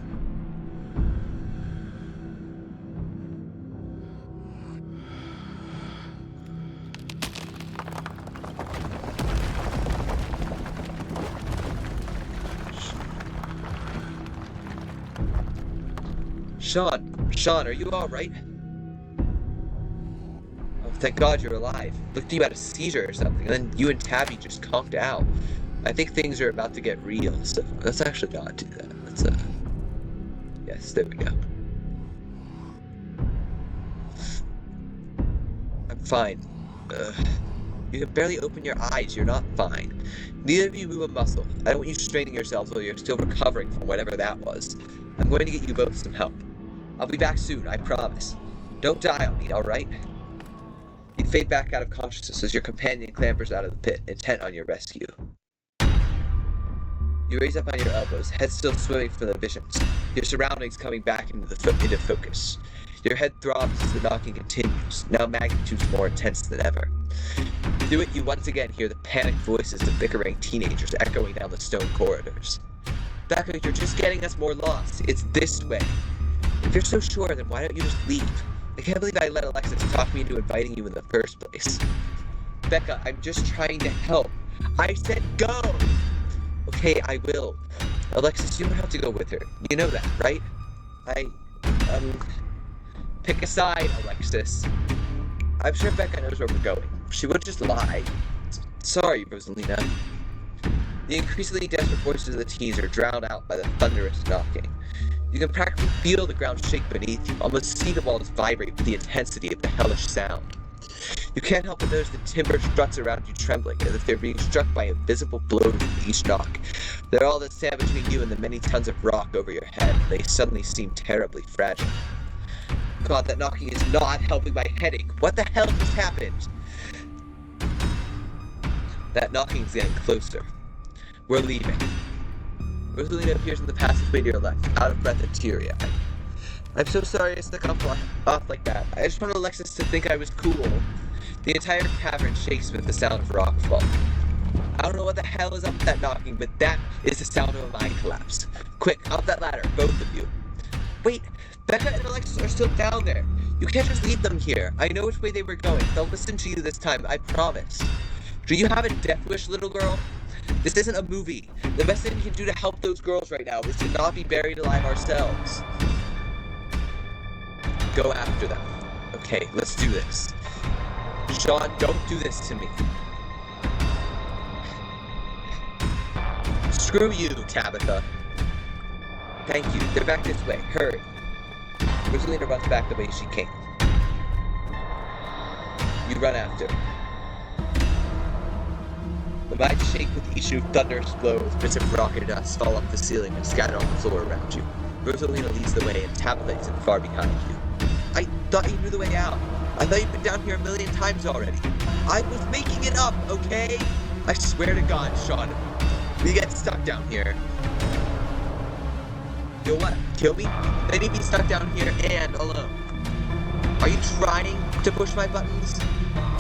A: Sean, are you alright? Oh, thank God you're alive. Looked like you had a seizure or something, and then you and Tabby just conked out. I think things are about to get real, so let's actually not do that. Let's, yes, there we go. I'm fine. You can barely open your eyes, you're not fine. Neither of you move a muscle. I don't want you straining yourselves while you're still recovering from whatever that was. I'm going to get you both some help. I'll be back soon, I promise. Don't die on me, alright? You fade back out of consciousness as your companion clambers out of the pit, intent on your rescue. You raise up on your elbows, head still swimming from the visions, your surroundings coming back into focus. Your head throbs as the knocking continues, now magnitudes more intense than ever. Through it, you once again hear the panicked voices of bickering teenagers echoing down the stone corridors. Becca, you're just getting us more lost. It's this way. If you're so sure, then why don't you just leave? I can't believe I let Alexis talk me into inviting you in the first place. Becca, I'm just trying to help. I said go! Okay, I will. Alexis, you don't have to go with her. You know that, right? Pick a side, Alexis. I'm sure Becca knows where we're going. She would just lie. Sorry, Rosalina. The increasingly desperate voices of the teens are drowned out by the thunderous knocking. You can practically feel the ground shake beneath you, almost see the walls vibrate with the intensity of the hellish sound. You can't help but notice the timber struts around you trembling, as if they're being struck by invisible blows with each knock. They're all that stand between you and the many tons of rock over your head. They suddenly seem terribly fragile. God, that knocking is not helping my headache. What the hell just happened? That knocking's getting closer. We're leaving. Rosalina appears in the passageway to your left, out of breath and teary-eyed. I'm so sorry I snuck off like that. I just wanted Alexis to think I was cool. The entire cavern shakes with the sound of rock falling. I don't know what the hell is up with that knocking, but that is the sound of a mine collapse. Quick, up that ladder, both of you. Wait, Becca and Alexis are still down there. You can't just leave them here. I know which way they were going. They'll listen to you this time, I promise. Do you have a death wish, little girl? This isn't a movie. The best thing we can do to help those girls right now is to not be buried alive ourselves. Go after them. Okay, let's do this. Sean, don't do this to me. Screw you, Tabitha. Thank you. They're back this way. Hurry. Rosalina runs back the way she came. You run after. The mines shake with each new thunderous blow as bits of rock and dust fall off the ceiling and scatter on the floor around you. Rosalina leads the way and Tabitha isn't far behind you. I thought you knew the way out. I thought you'd been down here a million times already. I was making it up, okay? I swear to God, Sean. We get stuck down here. You'll what? Kill me? Then you'd be stuck down here and alone. Are you trying to push my buttons?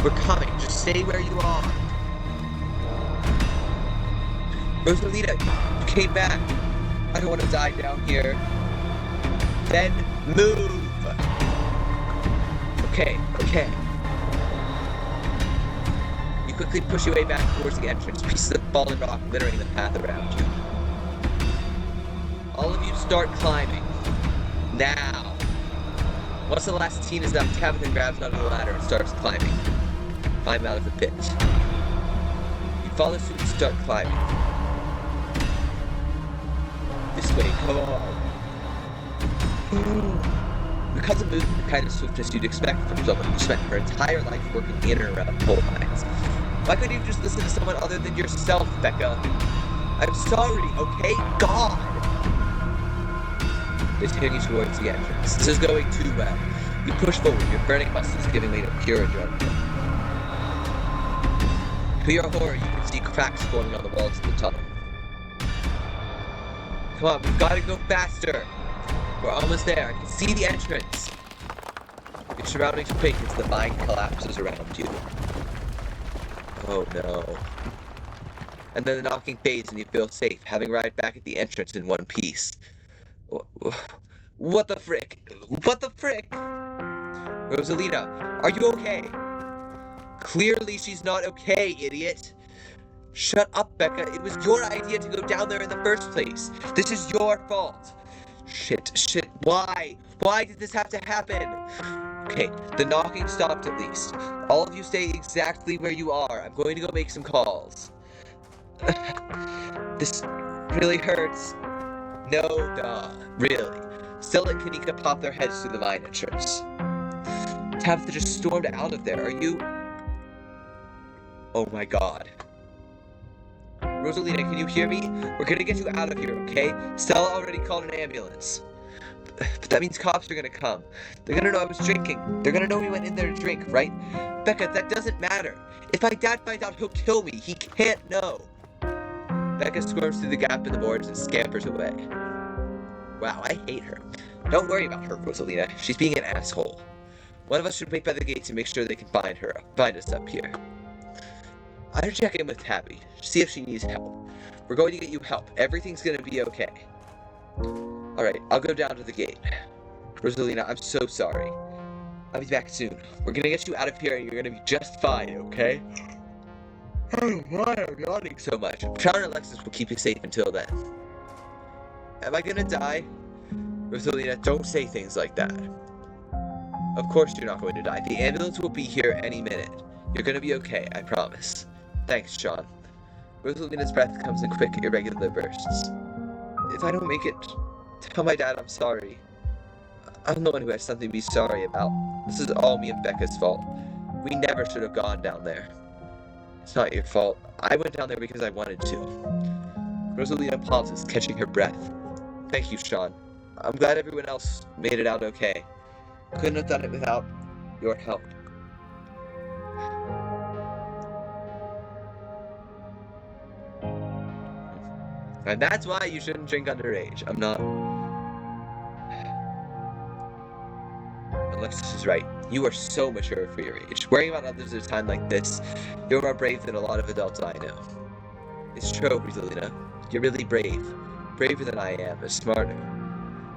A: We're coming. Just stay where you are. Rosalina, you came back. I don't want to die down here. Then move! Okay. You quickly push your way back towards the entrance, pieces of fallen rock littering the path around you. All of you start climbing. Now! Once the last teen is up, Tabitha grabs onto the ladder and starts climbing. Climb out of the pit. You follow suit and start climbing. This way, come on. Because of the kind of swiftness you'd expect from someone who spent her entire life working in and around coal mines. Why couldn't you just listen to someone other than yourself, Becca? I'm sorry, okay? God! They take you towards the entrance. This is going too well. You push forward, your burning muscles giving way to pure adrenaline. To your horror, you can see cracks forming on the walls of the tunnel. Come on, we've got to go faster! We're almost there. I can see the entrance. Your surroundings quake as the mine collapses around you. Oh no. And then the knocking fades and you feel safe, having arrived back at the entrance in one piece. What the frick? What the frick? Rosalina, are you okay? Clearly she's not okay, idiot. Shut up, Becca. It was your idea to go down there in the first place. This is your fault. Shit, why? Why did this have to happen? Okay, the knocking stopped at least. All of you stay exactly where you are. I'm going to go make some calls. This really hurts. No, duh. Really. Stella and Kanika pop their heads through the mine entrance. Tabitha just stormed out of there. Are you... Oh my god. Rosalina, can you hear me? We're gonna get you out of here, okay? Stella already called an ambulance. But that means cops are gonna come. They're gonna know I was drinking. They're gonna know we went in there to drink, right? Becca, that doesn't matter. If my dad finds out, he'll kill me. He can't know. Becca squirms through the gap in the boards and scampers away. Wow, I hate her. Don't worry about her, Rosalina. She's being an asshole. One of us should wait by the gates and make sure they can find us up here. I should check in with Tabby, see if she needs help. We're going to get you help. Everything's gonna be okay. Alright, I'll go down to the gate. Rosalina, I'm so sorry. I'll be back soon. We're gonna get you out of here and you're gonna be just fine, okay? I don't know why I'm yawning so much. Trout and Alexis will keep you safe until then. Am I gonna die? Rosalina, don't say things like that. Of course you're not going to die. The ambulance will be here any minute. You're gonna be okay, I promise. Thanks, Sean. Rosalina's breath comes in quick, irregular bursts. If I don't make it, tell my dad I'm sorry. I'm the one who has something to be sorry about. This is all me and Becca's fault. We never should have gone down there. It's not your fault. I went down there because I wanted to. Rosalina pauses, catching her breath. Thank you, Sean. I'm glad everyone else made it out okay. Couldn't have done it without your help. And that's why you shouldn't drink underage. I'm not... Alexis is right. You are so mature for your age. Worrying about others at a time like this, you're more brave than a lot of adults I know. It's true, Rosalina. You're really brave. Braver than I am, and smarter.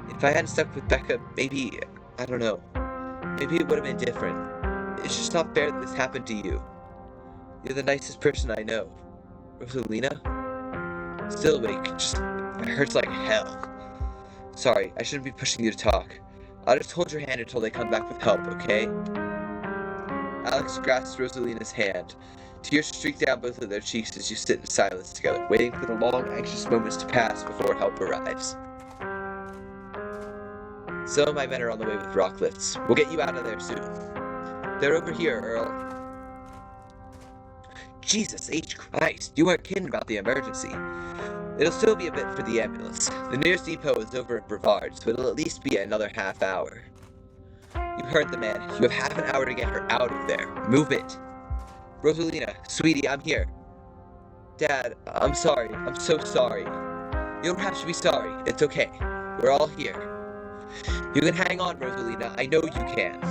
A: If I hadn't stuck with Becca, maybe... I don't know. Maybe it would have been different. It's just not fair that this happened to you. You're the nicest person I know. Rosalina? Still awake, just... it hurts like hell. Sorry, I shouldn't be pushing you to talk. I'll just hold your hand until they come back with help, okay? Alex grasps Rosalina's hand. Tears streak down both of their cheeks as you sit in silence together, waiting for the long, anxious moments to pass before help arrives. Some of my men are on the way with rock lifts. We'll get you out of there soon. They're over here, Earl. Jesus H. Christ, you weren't kidding about the emergency. It'll still be a bit for the ambulance. The nearest depot is over at Brevard, so it'll at least be another half hour. You heard the man. You have half an hour to get her out of there. Move it. Rosalina, sweetie, I'm here. Dad, I'm sorry. I'm so sorry. You don't have to be sorry. It's okay. We're all here. You can hang on, Rosalina. I know you can.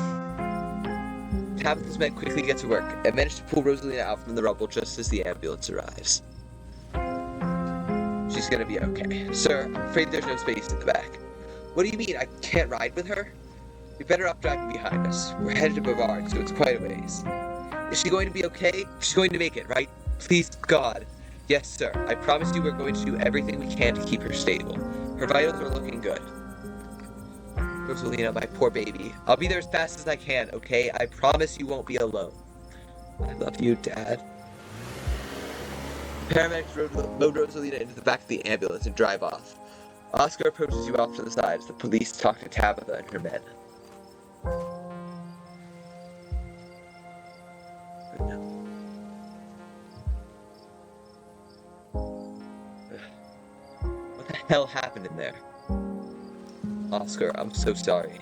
A: Tabitha's men quickly get to work and manage to pull Rosalina out from the rubble just as the ambulance arrives. She she's gonna be okay. Sir, I'm afraid there's no space in the back. What do you mean, I can't ride with her? You're better off driving behind us. We're headed to Brevard, so it's quite a ways. Is she going to be okay? She's going to make it, right? Please, God. Yes, sir. I promise you we're going to do everything we can to keep her stable. Her vitals are looking good. Rosalina, my poor baby. I'll be there as fast as I can, okay? I promise you won't be alone. I love you, Dad. The paramedics load Rosalina into the back of the ambulance and drive off. Oscar approaches you off to the side as the police talk to Tabitha and her men. What the hell happened in there? Oscar, I'm so sorry.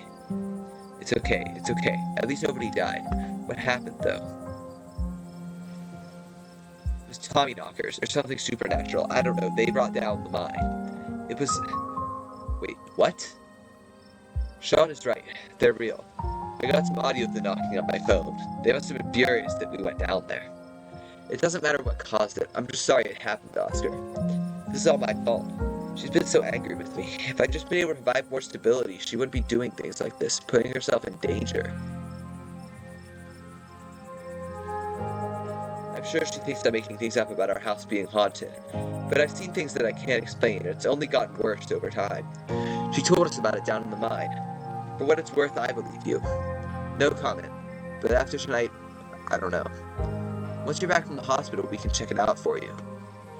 A: It's okay, it's okay. At least nobody died. What happened, though? It was Tommy knockers, or something supernatural. I don't know, they brought down the mine. It was... Wait, what? Sean is right. They're real. I got some audio of the knocking on my phone. They must have been furious that we went down there. It doesn't matter what caused it. I'm just sorry it happened, Oscar. This is all my fault. She's been so angry with me. If I'd just been able to provide more stability, she wouldn't be doing things like this, putting herself in danger. I'm sure she thinks I'm making things up about our house being haunted, but I've seen things that I can't explain, and it's only gotten worse over time. She told us about it down in the mine. For what it's worth, I believe you. No comment. But after tonight, I don't know. Once you're back from the hospital, we can check it out for you.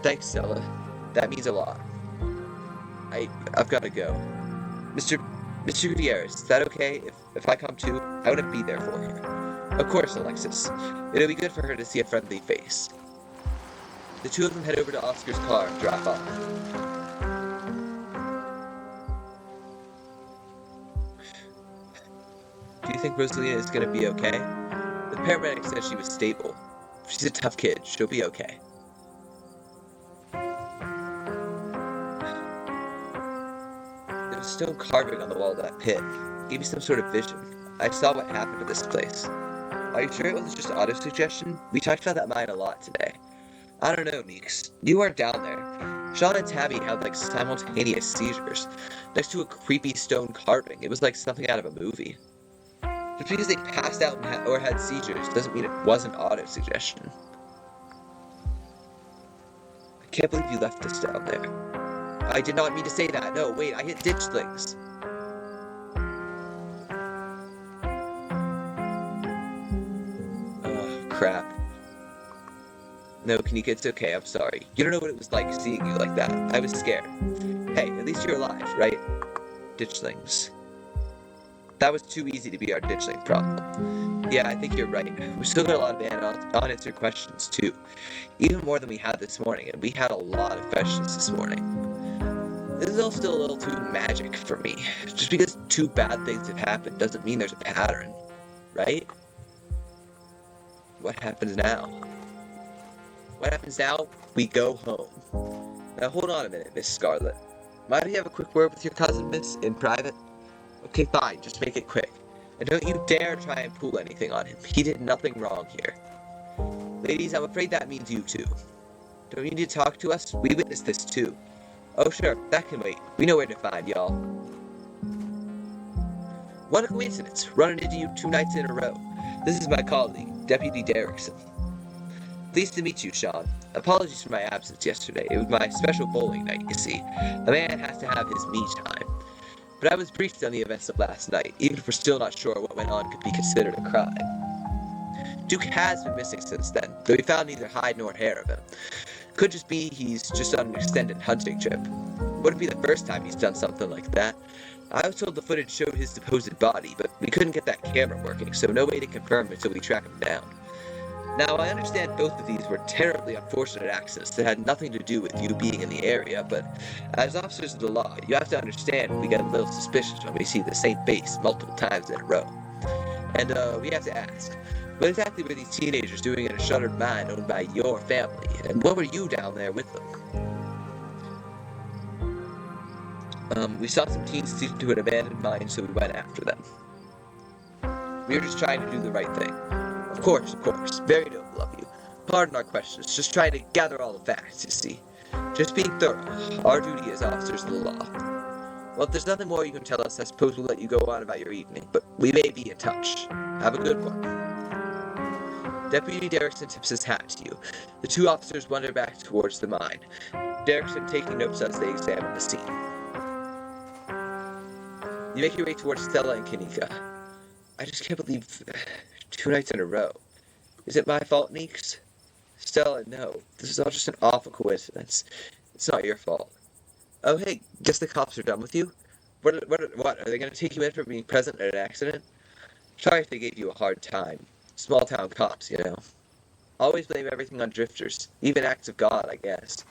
A: Thanks, Stella. That means a lot. I've got to go. Mr. Gutierrez, is that okay? If I come too, I want to be there for her. Of course, Alexis. It'll be good for her to see a friendly face. The two of them head over to Oscar's car and drive off. Do you think Rosalina is going to be okay? The paramedic said she was stable. She's a tough kid. She'll be okay. There was stone carving on the wall of that pit. It gave me some sort of vision. I saw what happened to this place. Are you sure it wasn't just auto-suggestion? We talked about that mine a lot today. I don't know, Meeks. You weren't down there. Sean and Tabby had like simultaneous seizures next to a creepy stone carving. It was like something out of a movie. Just because they passed out or had seizures doesn't mean it wasn't auto-suggestion. I can't believe you left us down there. I did not mean to say that. No, wait, I hit Ditchlings. Ugh, crap. No, Kanika, it's okay, I'm sorry. You don't know what it was like seeing you like that. I was scared. Hey, at least you're alive, right? Ditchlings. That was too easy to be our ditchling problem. Yeah, I think you're right. We still got a lot of unanswered questions, too. Even more than we had this morning, and we had a lot of questions this morning. This is all still a little too magic for me. Just because two bad things have happened doesn't mean there's a pattern, right? What happens now? What happens now? We go home. Now hold on a minute, Miss Scarlet. Might I have a quick word with your cousin, miss, in private? Okay, fine, just make it quick. And don't you dare try and pull anything on him. He did nothing wrong here. Ladies, I'm afraid that means you too. Don't you need to talk to us? We witnessed this too. Oh sure, that can wait. We know where to find y'all. What a coincidence, running into you 2 nights in a row. This is my colleague, Deputy Derrickson. Pleased to meet you, Sean. Apologies for my absence yesterday. It was my special bowling night, you see. A man has to have his me time. But I was briefed on the events of last night, even if we're still not sure what went on could be considered a crime. Duke has been missing since then, though we found neither hide nor hair of him. Could just be he's just on an extended hunting trip. Wouldn't be the first time he's done something like that. I was told the footage showed his supposed body, but we couldn't get that camera working, so no way to confirm until we track him down. Now, I understand both of these were terribly unfortunate accidents that had nothing to do with you being in the area, but as officers of the law, you have to understand we get a little suspicious when we see the same face multiple times in a row. And, we have to ask, what exactly were these teenagers doing in a shuttered mine owned by your family, and what were you down there with them? We saw some teens sneak into an abandoned mine, so we went after them. We were just trying to do the right thing. Of course. Very noble of you. Pardon our questions, just trying to gather all the facts, you see. Just being thorough. Our duty as officers of the law. Well, if there's nothing more you can tell us, I suppose we'll let you go on about your evening, but we may be in touch. Have a good one. Deputy Derrickson tips his hat to you. The two officers wander back towards the mine, Derrickson taking notes as they examine the scene. You make your way towards Stella and Kanika. I just can't believe 2 nights in a row. Is it my fault, Neeks? Stella, no. This is all just an awful coincidence. It's not your fault. Oh, hey, guess the cops are done with you? What, are they going to take you in for being present at an accident? Sorry if they gave you a hard time. Small-town cops, you know. Always blame everything on drifters. Even acts of God, I guess.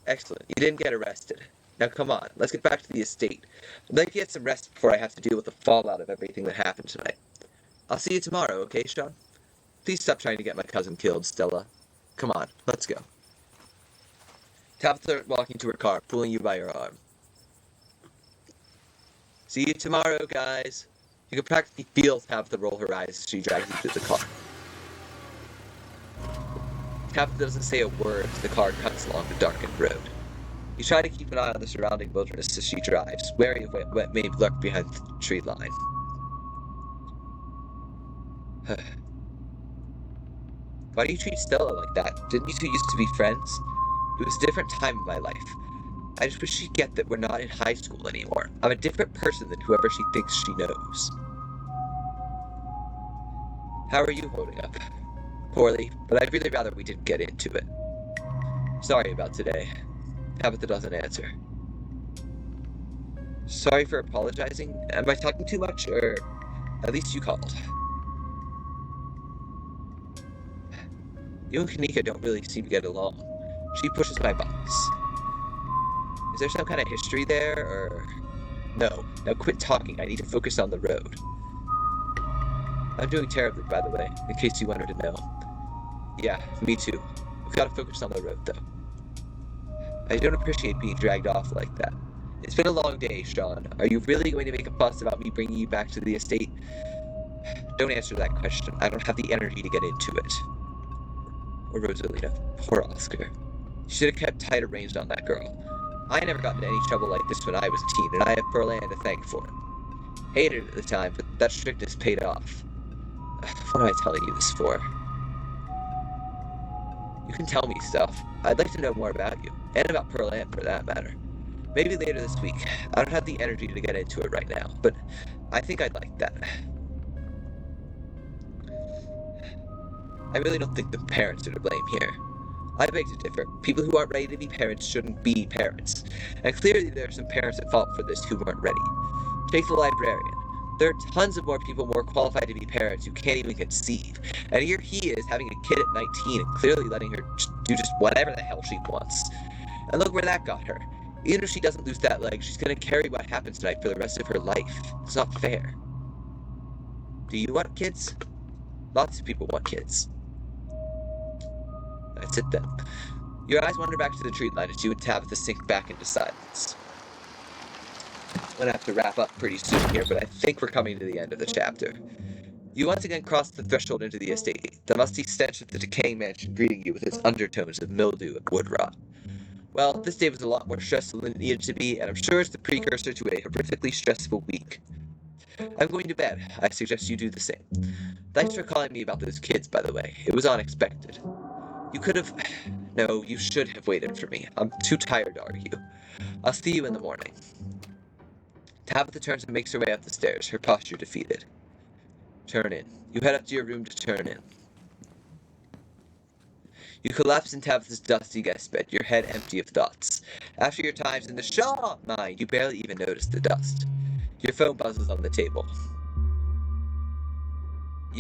A: Excellent. You didn't get arrested. Now come on, let's get back to the estate. I'd like to get some rest before I have to deal with the fallout of everything that happened tonight. I'll see you tomorrow, okay, Sean? Please stop trying to get my cousin killed, Stella. Come on, let's go. Tabitha walking to her car, pulling you by your arm. See you tomorrow, guys. You can practically feel Tabitha roll her eyes as she drags you to the car. Tabitha doesn't say a word as the car cuts along the darkened road. You try to keep an eye on the surrounding wilderness as she drives, wary of what may lurk behind the tree line. Why do you treat Stella like that? Didn't you two used to be friends? It was a different time in my life. I just wish she'd get that we're not in high school anymore. I'm a different person than whoever she thinks she knows. How are you holding up? Poorly, but I'd really rather we didn't get into it. Sorry about today. Tabitha doesn't answer. Sorry for apologizing? Am I talking too much, or at least you called? You and Kanika don't really seem to get along. She pushes my buttons. Is there some kind of history there, or... No, now quit talking, I need to focus on the road. I'm doing terribly, by the way, in case you wanted to know. Yeah, me too. We've got to focus on the road, though. I don't appreciate being dragged off like that. It's been a long day, Sean. Are you really going to make a fuss about me bringing you back to the estate? Don't answer that question. I don't have the energy to get into it. Or Rosalina. Poor Oscar. You should have kept tighter reins on that girl. I never got into any trouble like this when I was a teen, and I have Pearland to thank for it. Hated it at the time, but that strictness paid off. What am I telling you this for? You can tell me stuff. I'd like to know more about you, and about Pearland for that matter. Maybe later this week. I don't have the energy to get into it right now, but I think I'd like that. I really don't think the parents are to blame here. I beg to differ. People who aren't ready to be parents shouldn't be parents. And clearly there are some parents at fault for this who weren't ready. Take the librarian. There are tons of more people more qualified to be parents who can't even conceive. And here he is having a kid at 19 and clearly letting her do just whatever the hell she wants. And look where that got her. Even if she doesn't lose that leg, she's going to carry what happens tonight for the rest of her life. It's not fair. Do you want kids? Lots of people want kids. That's it then. Your eyes wander back to the tree line as you and Tabitha sink back into silence. I'm gonna have to wrap up pretty soon here, but I think we're coming to the end of the chapter. You once again cross the threshold into the estate, the musty stench of the decaying mansion greeting you with its undertones of mildew and wood rot. Well, this day was a lot more stressful than it needed to be, and I'm sure it's the precursor to a horrifically stressful week. I'm going to bed. I suggest you do the same. Thanks for calling me about those kids, by the way. It was unexpected. You could have... No, you should have waited for me. I'm too tired to argue. I'll see you in the morning. Tabitha turns and makes her way up the stairs, her posture defeated. Turn in. You head up to your room to turn in. You collapse in Tabitha's dusty guest bed, your head empty of thoughts. After your times in the Shaw mind, you barely even notice the dust. Your phone buzzes on the table.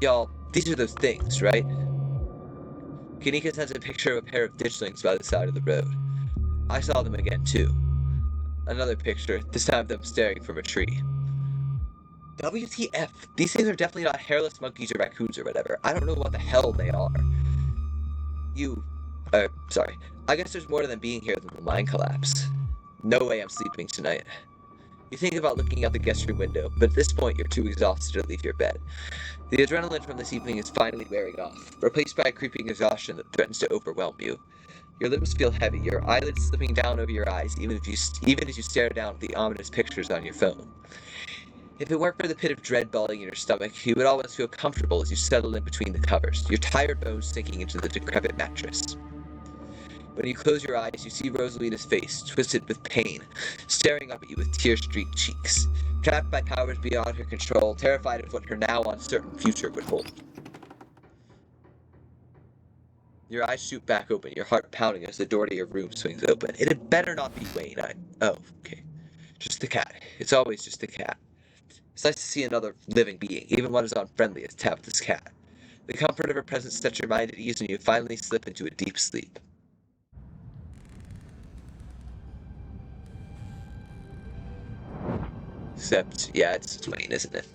A: Y'all, these are those things, right? Kanika sends a picture of a pair of ditchlings by the side of the road. I saw them again, too. Another picture, this time of them staring from a tree. WTF? These things are definitely not hairless monkeys or raccoons or whatever. I don't know what the hell they are. Sorry. I guess there's more to them being here than the mine collapse. No way I'm sleeping tonight. You think about looking out the guest room window, but at this point you're too exhausted to leave your bed. The adrenaline from this evening is finally wearing off, replaced by a creeping exhaustion that threatens to overwhelm you. Your limbs feel heavy, your eyelids slipping down over your eyes, even as you stare down at the ominous pictures on your phone. If it weren't for the pit of dread balling in your stomach, you would almost feel comfortable as you settle in between the covers, your tired bones sinking into the decrepit mattress. When you close your eyes, you see Rosalina's face, twisted with pain, staring up at you with tear-streaked cheeks. Trapped by powers beyond her control, terrified of what her now uncertain future would hold. Your eyes shoot back open, your heart pounding as the door to your room swings open. It had better not be Wayne. Oh, okay. Just the cat. It's always just the cat. It's nice to see another living being, even one as unfriendly as Tabitha's cat. The comfort of her presence sets your mind at ease and you finally slip into a deep sleep. Except, yeah, it's Wayne, isn't it?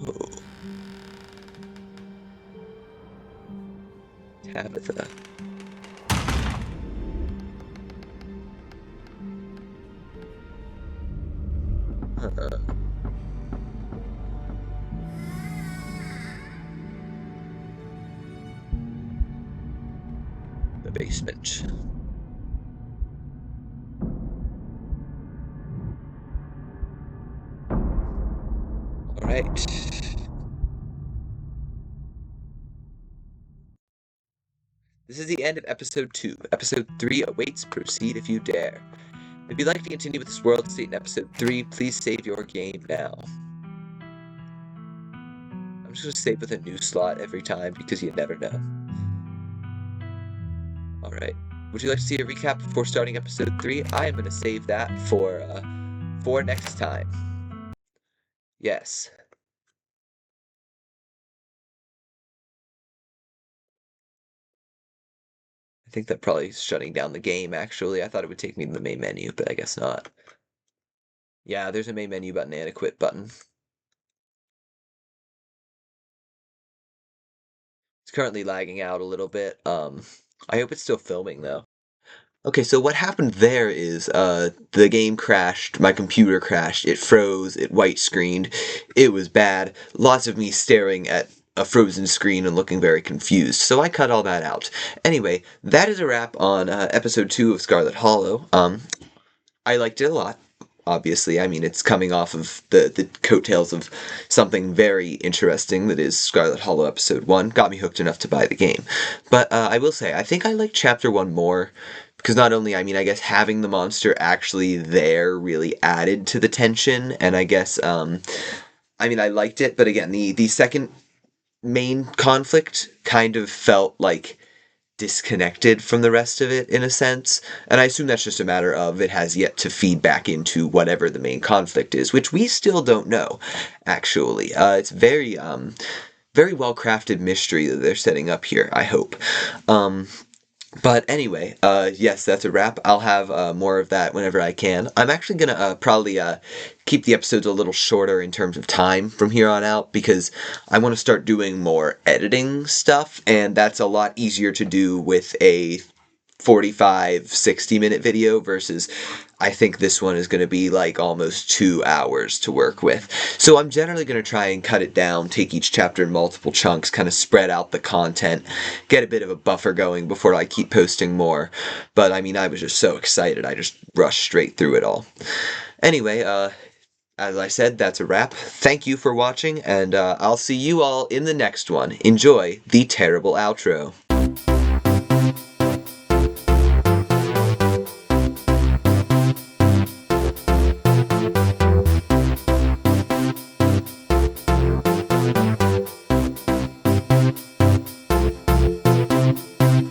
A: Oh. Tabitha. The basement. Alright. This is the end of episode 2. Episode 3 awaits. Proceed if you dare. If you'd like to continue with this world state in episode 3, please save your game now. I'm just going to save with a new slot every time because you never know. Alright. Would you like to see a recap before starting episode 3? I am going to save that for next time. Yes. I think that probably is shutting down the game, actually. I thought it would take me to the main menu, but I guess not. Yeah, there's a main menu button and a quit button. It's currently lagging out a little bit. I hope it's still filming, though. Okay, so what happened there is the game crashed, my computer crashed, it froze, it white screened, it was bad, lots of me staring at a frozen screen and looking very confused, so I cut all that out. Anyway, that is a wrap on episode 2 of Scarlet Hollow. I liked it a lot. Obviously, I mean, it's coming off of the coattails of something very interesting that is Scarlet Hollow Episode 1. Got me hooked enough to buy the game. But I will say, I think I like Chapter 1 more, because not only, I mean, I guess having the monster actually there really added to the tension, and I guess, I mean, I liked it, but again, the second main conflict kind of felt like disconnected from the rest of it in a sense, and I assume that's just a matter of it has yet to feed back into whatever the main conflict is, which we still don't know, actually. It's very, very well-crafted mystery that they're setting up here, I hope. But anyway, yes, that's a wrap. I'll have more of that whenever I can. I'm actually gonna probably keep the episodes a little shorter in terms of time from here on out because I want to start doing more editing stuff, and that's a lot easier to do with a 45, 60-minute video versus I think this one is going to be like almost 2 hours to work with. So I'm generally going to try and cut it down, take each chapter in multiple chunks, kind of spread out the content, get a bit of a buffer going before I keep posting more. But I mean, I was just so excited, I just rushed straight through it all. Anyway, as I said, that's a wrap. Thank you for watching, and I'll see you all in the next one. Enjoy the terrible outro.